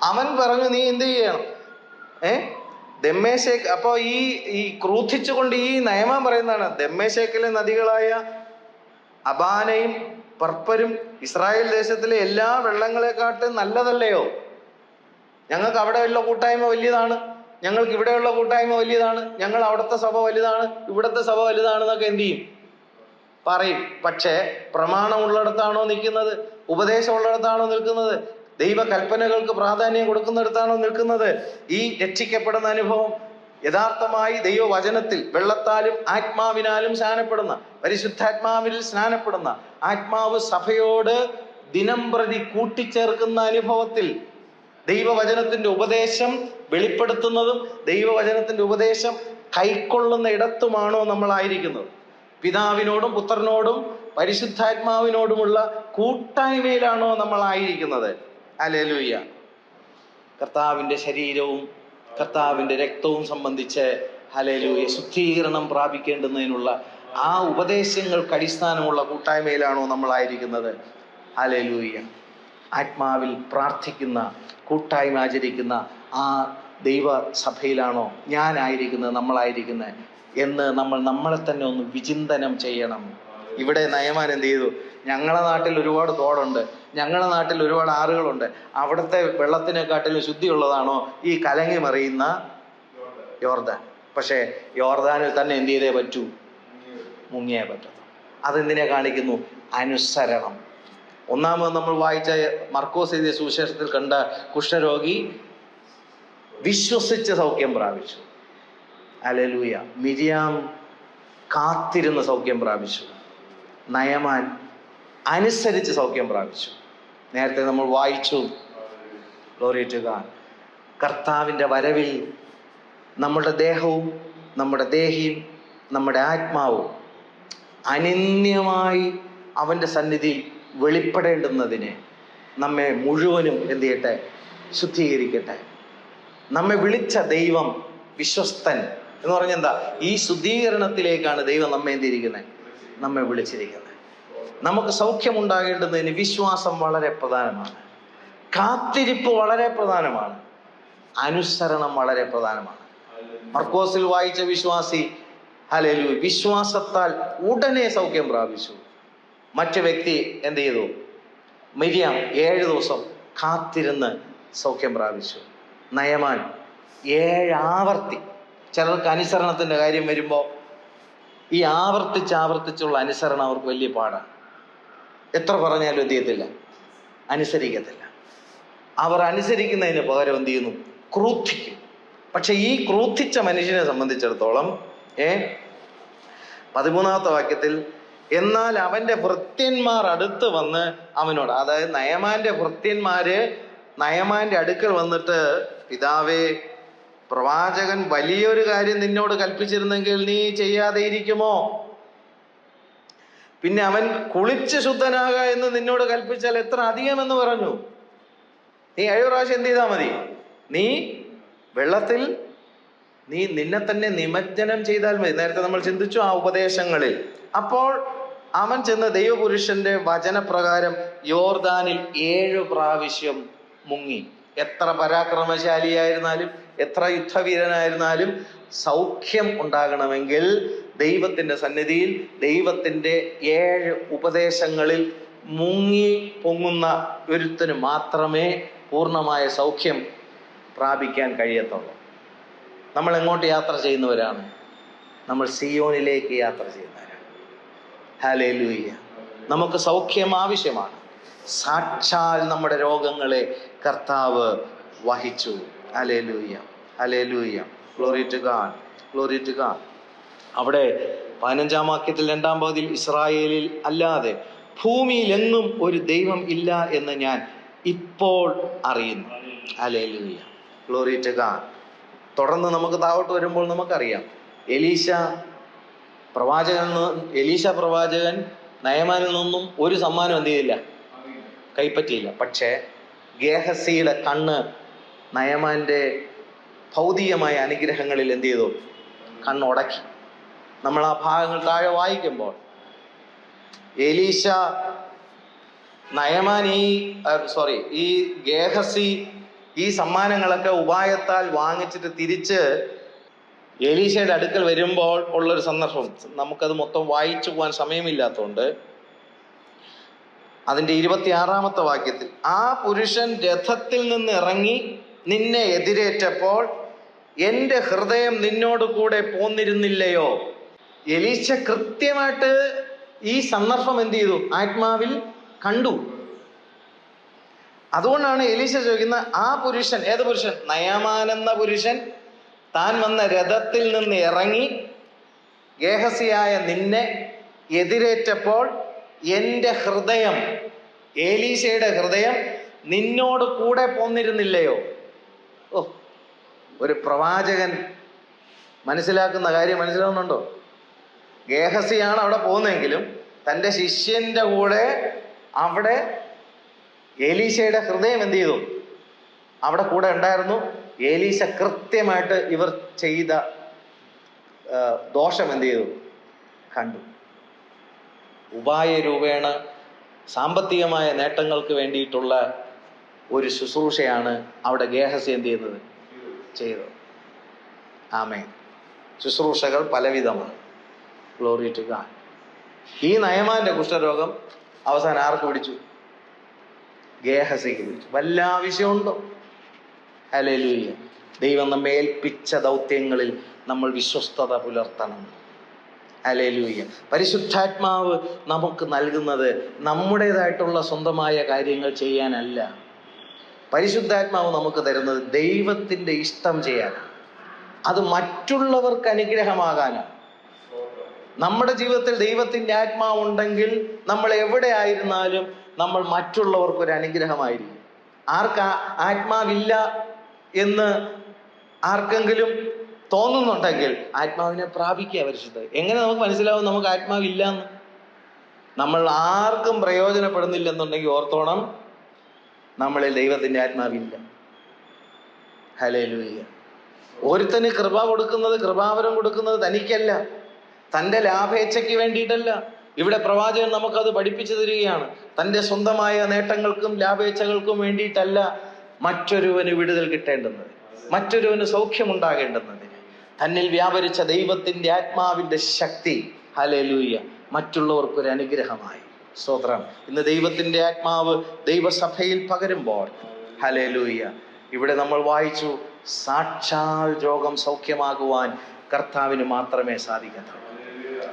അവൻ പറഞ്ഞു, നീ എന്ത് ചെയ്യണം? ദമ്മേശേക്ക്. അപ്പൊ ഈ ക്രൂദ്ധിച്ചുകൊണ്ട് ഈ നയമാൻ പറയുന്നതാണ്, ദമ്മേശേക്കിലെ നദികളായ അബാനയും പർപ്പരും ഇസ്രായേൽ ദേശത്തിലെ എല്ലാ വെള്ളങ്ങളെക്കാട്ടും നല്ലതല്ലയോ? ഞങ്ങൾക്ക് അവിടെയുള്ള കൂട്ടായ്മ വലിയതാണ്, ഞങ്ങൾക്ക് ഇവിടെയുള്ള കൂട്ടായ്മ വലിയതാണ്, ഞങ്ങൾ അവിടുത്തെ സഭ വലുതാണ്, ഇവിടുത്തെ സഭ വലുതാണെന്നൊക്കെ എന്ത് ചെയ്യും? പറയും. പക്ഷേ പ്രമാണം ഉള്ളിടത്താണോ നിൽക്കുന്നത്? ഉപദേശം ഉള്ളിടത്താണോ നിൽക്കുന്നത്? ദൈവ കൽപ്പനകൾക്ക് പ്രാധാന്യം കൊടുക്കുന്നിടത്താണോ നിൽക്കുന്നത്? ഈ രക്ഷിക്കപ്പെടുന്ന അനുഭവം യഥാർത്ഥമായി ദൈവവചനത്തിൽ വെള്ളത്താലും ആത്മാവിനാലും സ്നാനപ്പെടുന്ന, പരിശുദ്ധാത്മാവിൽ സ്നാനപ്പെടുന്ന, ആത്മാവ് സഭയോട് ദിനം പ്രതി കൂട്ടിച്ചേർക്കുന്ന അനുഭവത്തിൽ ദൈവവചനത്തിന്റെ ഉപദേശം വെളിപ്പെടുത്തുന്നതും ദൈവവചനത്തിന്റെ ഉപദേശം കൈക്കൊള്ളുന്ന ഇടത്തുമാണോ നമ്മളായിരിക്കുന്നത്? പിതാവിനോടും പുത്രനോടും പരിശുദ്ധാത്മാവിനോടുമുള്ള കൂട്ടായ്മയിലാണോ നമ്മളായിരിക്കുന്നത്? ഹല്ലേലൂയ. കർത്താവിൻ്റെ ശരീരവും കർത്താവിൻ്റെ രക്തവും സംബന്ധിച്ച് ഹല്ലേലൂയ ശുദ്ധീകരണം പ്രാപിക്കേണ്ടുന്നതിനുള്ള ആ ഉപദേശങ്ങൾക്ക് അടിസ്ഥാനമുള്ള കൂട്ടായ്മയിലാണോ നമ്മളായിരിക്കുന്നത്? ഹല്ലേലൂയ. ആത്മാവിൽ പ്രാർത്ഥിക്കുന്ന, കൂട്ടായ്മ ആചരിക്കുന്ന ആ ദൈവസഭയിലാണോ ഞാനായിരിക്കുന്നത്, നമ്മളായിരിക്കുന്നത് എന്ന് നമ്മളെ തന്നെ ഒന്ന് വിചിന്തനം ചെയ്യണം. ഇവിടെ നയമാൻ എന്ത് ചെയ്തു? ഞങ്ങളുടെ നാട്ടിൽ ഒരുപാട് തോടുണ്ട്, ഞങ്ങളുടെ നാട്ടിൽ ഒരുപാട് ആറുകളുണ്ട്, അവിടുത്തെ വെള്ളത്തിനെക്കാട്ടിലും ശുദ്ധിയുള്ളതാണോ ഈ കലങ്ങി മറിയുന്ന യോർദാൻ? പക്ഷേ യോർദാനിൽ തന്നെ എന്ത് ചെയ്തേ പറ്റൂ? മുങ്ങിയേ പറ്റത്തുള്ളൂ. അതെന്തിനെ കാണിക്കുന്നു? അനുസരണം. ഒന്നാമത് നമ്മൾ വായിച്ച മർക്കോസ് എഴുതിയ സുവിശേഷത്തിൽ കണ്ട കുഷ്ഠരോഗി വിശ്വസിച്ച് സൗഖ്യം പ്രാപിച്ചു. ഹല്ലേലൂയ. മിരിയാം കാത്തിരുന്ന് സൗഖ്യം പ്രാപിച്ചു. നയമാൻ അനുസരിച്ച് സൗഖ്യം പ്രാപിച്ചു. നേരത്തെ നമ്മൾ വായിച്ചു, ഗ്ലോറി ടു ഗോഡ്, കർത്താവിൻ്റെ വരവിൽ നമ്മുടെ ദേഹവും നമ്മുടെ ദേഹിയും നമ്മുടെ ആത്മാവും അനന്യമായി അവൻ്റെ സന്നിധിയിൽ വെളിപ്പെടേണ്ടുന്നതിന് നമ്മെ മുഴുവനും എന്ത് ചെയ്യട്ടെ? ശുദ്ധീകരിക്കട്ടെ. നമ്മെ വിളിച്ച ദൈവം വിശ്വസ്തൻ എന്ന് പറഞ്ഞെന്താ? ഈ ശുദ്ധീകരണത്തിലേക്കാണ് ദൈവം നമ്മെ എന്തിരിക്കുന്നത്? നമ്മെ വിളിച്ചിരിക്കുന്നത്. നമുക്ക് സൗഖ്യമുണ്ടാകേണ്ടുന്നതിന് വിശ്വാസം വളരെ പ്രധാനമാണ്, കാത്തിരിപ്പ് വളരെ പ്രധാനമാണ്, അനുസരണം വളരെ പ്രധാനമാണ്. മർക്കോസിൽ വായിച്ച വിശ്വാസി ഹല്ലേലൂയ വിശ്വാസത്താൽ ഉടനെ സൗഖ്യം പ്രാപിച്ചു. മറ്റു വ്യക്തി എന്ത് ചെയ്തു? മിരിയാം 7 ദിവസം കാത്തിരുന്ന് സൗഖ്യം പ്രാപിച്ചു. നയമാൻ 7 ആവർത്തി. ചിലർക്ക് അനുസരണത്തിൻ്റെ കാര്യം വരുമ്പോൾ ഈ ആവർത്തിച്ചുള്ള അനുസരണം അവർക്ക് വലിയ പാടാണ്. എത്ര പറഞ്ഞാലും എന്ത് ചെയ്യത്തില്ല? അനുസരിക്കത്തില്ല. അവർ അനുസരിക്കുന്നതിന് പകരം എന്ത് ചെയ്യുന്നു? ക്രൂദ്ധിക്കും. പക്ഷെ ഈ ക്രൂദ്ധിച്ച മനുഷ്യനെ സംബന്ധിച്ചിടത്തോളം 13ാമത്തെ വാക്യത്തിൽ, എന്നാൽ അവൻ്റെ ഭൃത്യന്മാർ അടുത്ത് വന്ന് അവനോട്, അതായത് നയമാന്റെ ഭൃത്യന്മാര് നയമാന്റെ അടുക്കൽ വന്നിട്ട്, പിതാവേ, പ്രവാചകൻ വലിയൊരു കാര്യം നിന്നോട് കൽപ്പിച്ചിരുന്നെങ്കിൽ നീ ചെയ്യാതെ ഇരിക്കുമോ? പിന്നെ അവൻ കുളിച്ച് ശുദ്ധനാക എന്ന് നിന്നോട് കൽപ്പിച്ചാൽ എത്ര അധികം എന്ന് പറഞ്ഞു. നീ 7 പ്രാവശ്യം എന്ത് ചെയ്താൽ മതി? നീ വെള്ളത്തിൽ നിന്നെ തന്നെ നിമജ്ജനം ചെയ്താൽ മതി. നേരത്തെ നമ്മൾ ചിന്തിച്ചു ആ ഉപദേശങ്ങളിൽ. അപ്പോൾ അവൻ ചെന്ന് ദൈവപുരുഷന്റെ വചനപ്രകാരം യോർദാനിൽ 7 പ്രാവശ്യം മുങ്ങി. എത്ര പരാക്രമശാലിയായിരുന്നാലും എത്ര യുദ്ധവീരനായിരുന്നാലും സൗഖ്യം ഉണ്ടാകണമെങ്കിൽ ദൈവത്തിന്റെ സന്നിധിയിൽ ദൈവത്തിന്റെ 7 ഉപദേശങ്ങളിൽ മുങ്ങി പൊങ്ങുന്ന ഒരുത്തന് മാത്രമേ പൂർണ്ണമായ സൗഖ്യം പ്രാപിക്കാൻ കഴിയത്തുള്ളൂ. നമ്മൾ എങ്ങോട്ട് യാത്ര ചെയ്യുന്നവരാണ്? നമ്മൾ സിയോനിലേക്ക് യാത്ര ചെയ്യുന്നവരാണ്. ഹല്ലേലൂയ. നമുക്ക് സൗഖ്യം ആവശ്യമാണ്. സാക്ഷാൽ നമ്മുടെ രോഗങ്ങളെ കർത്താവ് വഹിച്ചു. Hallelujah, hallelujah. Glory to God, glory to God. അവിടെ 15-ാം വാക്യത്തിൽ 2-ാം പകുതിയിൽ, ഇസ്രായേലിൽ അല്ലാതെ ഭൂമിയിലെങ്ങും ഒരു ദൈവം ഇല്ല എന്ന് ഞാൻ ഇപ്പോൾ അറിയുന്നു. Hallelujah, glory to God. തുടർന്ന് നമുക്ക് താഴോട്ട് വരുമ്പോൾ നമുക്കറിയാം, എലീശ പ്രവാചകൻ നയമാനിൽ നിന്നും ഒരു സമ്മാനം എന്ത് ചെയ്തില്ല, കൈപ്പറ്റിയില്ല. പക്ഷേ ഗേഹസിയുടെ കണ്ണ് നയമാന്റെ ഭൗതികമായ അനുഗ്രഹങ്ങളിൽ എന്ത് ചെയ്തു? കണ്ണുടക്കി. നമ്മൾ ആ ഭാഗങ്ങൾ താഴെ വായിക്കുമ്പോൾ എലീശ ഈ ഗേഹസി ഈ സമ്മാനങ്ങളൊക്കെ ഉപായത്താൽ വാങ്ങിച്ചിട്ട് തിരിച്ച് എലീശയുടെ അടുക്കൽ വരുമ്പോൾ ഉള്ളൊരു സന്ദർഭം നമുക്കത് മൊത്തം വായിച്ചു പോകാൻ സമയമില്ലാത്തതുകൊണ്ട് അതിൻ്റെ 26-ാമത്തെ വാക്യത്തിൽ, ആ പുരുഷൻ രഥത്തിൽ നിന്ന് ഇറങ്ങി നിന്നെ എതിരേറ്റപ്പോൾ എൻ്റെ ഹൃദയം നിന്നോട് കൂടെ പോന്നിരുന്നില്ലയോ? എലീശ കൃത്യമായിട്ട് ഈ സന്ദർഭം എന്ത് ചെയ്തു? ആത്മാവിൽ കണ്ടു. അതുകൊണ്ടാണ് എലീശ ചോദിക്കുന്ന, ആ പുരുഷൻ, ഏത് പുരുഷൻ? നയമാൻ എന്ന പുരുഷൻ താൻ വന്ന രഥത്തിൽ നിന്ന് ഇറങ്ങി ഗേഹസിയായ നിന്നെ എതിരേറ്റപ്പോൾ എൻ്റെ ഹൃദയം, എലീശയുടെ ഹൃദയം നിന്നോട് കൂടെ പോന്നിരുന്നില്ലയോ? ഓ, ഒരു പ്രവാചകൻ മനസ്സിലാക്കുന്ന കാര്യം മനസ്സിലാവുന്നുണ്ടോ? ഗേഹസിയാണ് അവിടെ പോകുന്നതെങ്കിലും തൻ്റെ ശിഷ്യന്റെ കൂടെ അവിടെ എലീശയുടെ ഹൃദയം എന്ത് ചെയ്തു? അവിടെ കൂടെ ഉണ്ടായിരുന്നു. എലീശ കൃത്യമായിട്ട് ഇവർ ചെയ്ത ദോഷം എന്ത് ചെയ്തു? കണ്ടു. ഉപായ രൂപേണ സാമ്പത്തികമായ നേട്ടങ്ങൾക്ക് വേണ്ടിയിട്ടുള്ള ഒരു ശുശ്രൂഷയാണ് അവിടെ ഗേഹസി എന്ത് ചെയ്യുന്നത്? ചെയ്തത്. ആമേൻ. ശുശ്രൂഷകൾ പലവിധമാണ്. Glory to God. ഈ നയമാന്റെ കുഷ്ഠരോഗം അവസാനം ആർക്ക് പിടിച്ചു? ഗേഹസിക്ക് പിടിച്ചു. വല്ല ആവശ്യമുണ്ടോ? ഹല്ലേലൂയ. ദൈവം നമ്മെ ഏൽപ്പിച്ച ദൗത്യങ്ങളിൽ നമ്മൾ വിശ്വസ്തത പുലർത്തണം. ഹല്ലേലൂയ. പരിശുദ്ധാത്മാവ് നമുക്ക് നൽകുന്നത് നമ്മുടേതായിട്ടുള്ള സ്വന്തമായ കാര്യങ്ങൾ ചെയ്യാനല്ല. പരിശുദ്ധാത്മാവ് നമുക്ക് തരുന്നത് ദൈവത്തിൻ്റെ ഇഷ്ടം ചെയ്യാനാണ്. അത് മറ്റുള്ളവർക്ക് അനുഗ്രഹമാകാനാണ്. നമ്മുടെ ജീവിതത്തിൽ ദൈവത്തിൻ്റെ ആത്മാവുണ്ടെങ്കിൽ നമ്മൾ എവിടെ ആയിരുന്നാലും നമ്മൾ മറ്റുള്ളവർക്കൊരു അനുഗ്രഹമായിരിക്കും. ആത്മാവില്ല എന്ന് ആർക്കെങ്കിലും തോന്നുന്നുണ്ടെങ്കിൽ ആത്മാവിനെ പ്രാപിക്കുക പരിശുദ്ധ. എങ്ങനെ നമുക്ക് മനസ്സിലാവും നമുക്ക് ആത്മാവില്ല എന്ന്? നമ്മൾ ആർക്കും പ്രയോജനപ്പെടുന്നില്ലെന്നുണ്ടെങ്കിൽ ഓർത്തോണം, നമ്മളിൽ ദൈവത്തിൻ്റെ ആത്മാവില്ല. ഹല്ലേലൂയ. ഒരുത്തന് കൃപാവരം കൊടുക്കുന്നത് തനിക്കല്ല, തൻ്റെ ലാഭേച്ഛയ്ക്ക് വേണ്ടിയിട്ടല്ല. ഇവിടെ പ്രവാചകൻ നമുക്കത് പഠിപ്പിച്ചു തരികയാണ്. തൻ്റെ സ്വന്തമായ നേട്ടങ്ങൾക്കും ലാഭേച്ഛകൾക്കും വേണ്ടിയിട്ടല്ല മറ്റൊരുവന് വിടുതൽ കിട്ടേണ്ടുന്നത്, മറ്റൊരുവന് സൗഖ്യമുണ്ടാകേണ്ടുന്നതിന് തന്നിൽ വ്യാപരിച്ച ദൈവത്തിൻ്റെ ആത്മാവിൻ്റെ ശക്തി, ഹല്ലേലൂയ, മറ്റുള്ളവർക്കൊരു അനുഗ്രഹമായി. സ്തോത്രം. ഇന്ന് ദൈവത്തിൻ്റെ ആത്മാവ് ദൈവസഭയിൽ പകരുമ്പോൾ, ഹല്ലേലൂയ, ഇവിടെ നമ്മൾ വായിച്ചു, സാക്ഷാൽ രോഗം സൗഖ്യമാകുവാൻ കർത്താവിന് മാത്രമേ സാധിക്കത്തുള്ളൂ.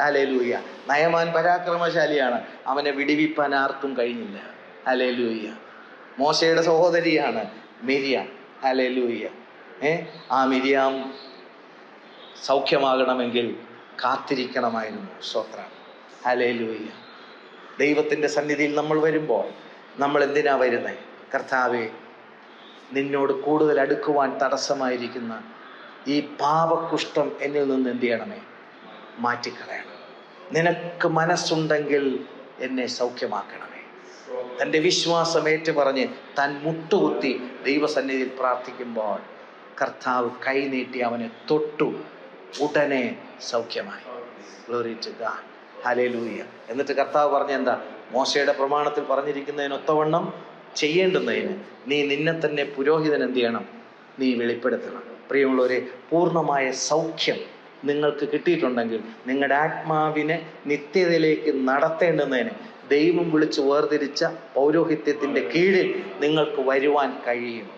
ഹല്ലേലൂയ. നയമാൻ പരാക്രമശാലിയാണ്, അവനെ വിടിവിപ്പാൻ ആർക്കും കഴിഞ്ഞില്ല. ഹല്ലേലൂയ. മോശയുടെ സഹോദരിയാണ് മിര്യാം. ഹല്ലേലൂയ. ആ മിര്യാം സൗഖ്യമാകണമെങ്കിൽ കാത്തിരിക്കണമായിരുന്നു. സ്തോത്രം. ഹല്ലേലൂയ. ദൈവത്തിൻ്റെ സന്നിധിയിൽ നമ്മൾ വരുമ്പോൾ നമ്മൾ എന്തിനാ വരുന്നത്? കർത്താവേ, നിന്നോട് കൂടുതൽ അടുക്കുവാൻ തടസ്സമായിരിക്കുന്ന ഈ പാപകുഷ്ഠം എന്നിൽ നിന്ന് എന്ത് ചെയ്യണമേ? മാറ്റിക്കളയണം. നിനക്ക് മനസ്സുണ്ടെങ്കിൽ എന്നെ സൗഖ്യമാക്കണമേ. തൻ്റെ വിശ്വാസം ഏറ്റുപറഞ്ഞ് താൻ മുട്ടുകുത്തി ദൈവസന്നിധിയിൽ പ്രാർത്ഥിക്കുമ്പോൾ കർത്താവ് കൈനീട്ടി അവനെ തൊട്ടു. ഉടനെ സൗഖ്യമായി. Glory to God. ഹല്ലേലൂയ. എന്നിട്ട് കർത്താവ് പറഞ്ഞ എന്താ? മോശയുടെ പ്രമാണത്തിൽ പറഞ്ഞിരിക്കുന്നതിനൊത്തവണ്ണം ചെയ്യേണ്ടുന്നതിന് നീ നിന്നെ തന്നെ പുരോഹിതൻ എന്ത് ചെയ്യണം? നീ വെളിപ്പെടുത്തണം. പ്രിയമുള്ളവരെ, പൂർണ്ണമായ സൗഖ്യം നിങ്ങൾക്ക് കിട്ടിയിട്ടുണ്ടെങ്കിൽ നിങ്ങളുടെ ആത്മാവിനെ നിത്യതയിലേക്ക് നടത്തേണ്ടുന്നതിന് ദൈവം വിളിച്ച് വേർതിരിച്ച പൗരോഹിത്യത്തിൻ്റെ കീഴിൽ നിങ്ങൾക്ക് വരുവാൻ കഴിയും.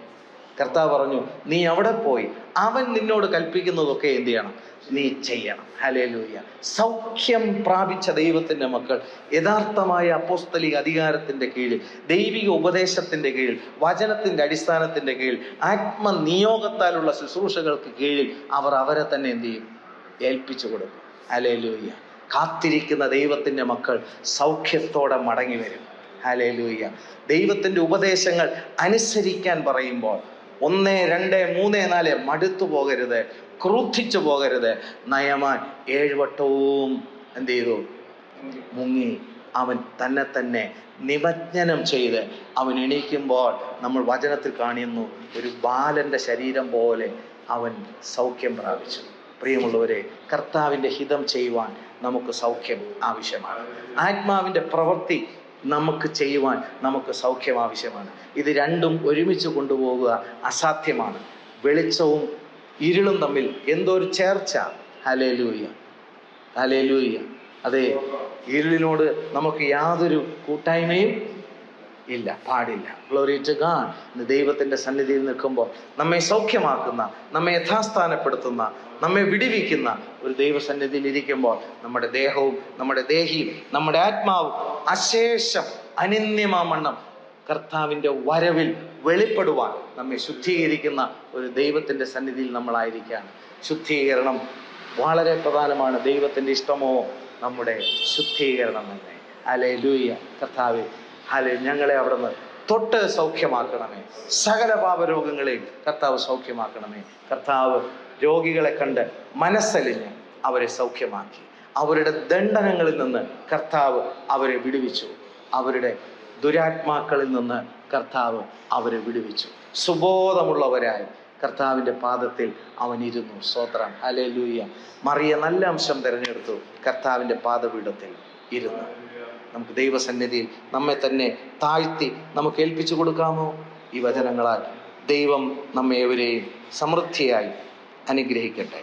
കർത്താവ് പറഞ്ഞു, നീ അവിടെ പോയി അവൻ നിന്നോട് കൽപ്പിക്കുന്നതൊക്കെ എന്ത് ചെയ്യണം? നീ ചെയ്യണം. ഹല്ലേലൂയ. സൗഖ്യം പ്രാപിച്ച ദൈവത്തിൻ്റെ മക്കൾ യഥാർത്ഥമായ അപ്പോസ്തലിക അധികാരത്തിൻ്റെ കീഴിൽ, ദൈവിക ഉപദേശത്തിൻ്റെ കീഴിൽ, വചനത്തിൻ്റെ അടിസ്ഥാനത്തിൻ്റെ കീഴിൽ, ആത്മനിയോഗത്താലുള്ള ശുശ്രൂഷകൾക്ക് കീഴിൽ അവർ അവരെ തന്നെ എന്ത് ചെയ്യും? ഏൽപ്പിച്ചു കൊടുക്കും. ഹല്ലേലൂയ. കാത്തിരിക്കുന്ന ദൈവത്തിൻ്റെ മക്കൾ സൗഖ്യത്തോടെ മടങ്ങി വരും. ഹല്ലേലൂയ. ദൈവത്തിൻ്റെ ഉപദേശങ്ങൾ അനുസരിക്കാൻ പറയുമ്പോൾ 1, 2, 3, 4 മടുത്തു പോകരുത്, ക്രൂദ്ധിച്ചു പോകരുത്. നയമാൻ 7 വട്ടവും എന്ത് ചെയ്തു? മുങ്ങി. അവൻ തന്നെ നിമജ്ജനം ചെയ്ത് അവൻ എണീക്കുമ്പോൾ നമ്മൾ വചനത്തിൽ കാണുന്നു, ഒരു ബാലന്റെ ശരീരം പോലെ അവൻ സൗഖ്യം പ്രാപിച്ചു. പ്രിയമുള്ളവരെ, കർത്താവിൻ്റെ ഹിതം ചെയ്യുവാൻ നമുക്ക് സൗഖ്യം ആവശ്യമാണ്. ആത്മാവിൻ്റെ പ്രവൃത്തി നമുക്ക് ചെയ്യുവാൻ നമുക്ക് സൗഖ്യം ആവശ്യമാണ്. ഇത് രണ്ടും ഒരുമിച്ച് കൊണ്ടുപോകുക അസാധ്യമാണ്. വെളിച്ചവും ഇരുളും തമ്മിൽ എന്തോ ഒരു ചേർച്ച. Hallelujah, hallelujah. അതെ, ഇരുളിനോട് നമുക്ക് യാതൊരു കൂട്ടായ്മയും ഇല്ല, പാടില്ല. Glory to God. ഇന്ന് ദൈവത്തിൻ്റെ സന്നിധിയിൽ നിൽക്കുമ്പോൾ നമ്മെ സൗഖ്യമാക്കുന്ന, നമ്മെ യഥാസ്ഥാനപ്പെടുത്തുന്ന, നമ്മെ വിടിവിക്കുന്ന ഒരു ദൈവസന്നിധിയിൽ ഇരിക്കുമ്പോൾ നമ്മുടെ ദേഹവും നമ്മുടെ ദേഹിയും നമ്മുടെ ആത്മാവും അശേഷം അനിന്യമാമണ്ണം കർത്താവിൻ്റെ വരവിൽ വെളിപ്പെടുവാൻ നമ്മെ ശുദ്ധീകരിക്കുന്ന ഒരു ദൈവത്തിൻ്റെ സന്നിധിയിൽ നമ്മളായിരിക്കുകയാണ്. ശുദ്ധീകരണം വളരെ പ്രധാനമാണ്. ദൈവത്തിൻ്റെ ഇഷ്ടമോ നമ്മുടെ ശുദ്ധീകരണം തന്നെ. ഹല്ലേലൂയ. കർത്താവേ, ഞങ്ങളെ അവിടുന്ന് തൊട്ട് സൗഖ്യമാക്കണമേ. സകല പാപരോഗങ്ങളെയും കർത്താവ് സൗഖ്യമാക്കണമേ. കർത്താവ് രോഗികളെ കണ്ട് മനസ്സലിഞ്ഞ് അവരെ സൗഖ്യമാക്കി. അവരുടെ ദണ്ഡനങ്ങളിൽ നിന്ന് കർത്താവ് അവരെ വിടുവിച്ചു. അവരുടെ ദുരാത്മാക്കളിൽ നിന്ന് കർത്താവ് അവരെ വിടുവിച്ചു. സുബോധമുള്ളവരായി കർത്താവിൻ്റെ പാദത്തിൽ അവൻ ഇരുന്നു. സ്തോത്രം. ഹല്ലേലൂയ. മറിയ നല്ല അംശം തിരഞ്ഞെടുത്തു, കർത്താവിൻ്റെ പാദപീഠത്തിൽ ഇരുന്നു. നമുക്ക് ദൈവസന്നിധിയിൽ നമ്മെ തന്നെ താഴ്ത്തി നമുക്ക് ഏൽപ്പിച്ചു കൊടുക്കാമോ? ഈ വചനങ്ങളാൽ ദൈവം നമ്മെ ഏവരെയും സമൃദ്ധിയായി അനുഗ്രഹിക്കട്ടെ.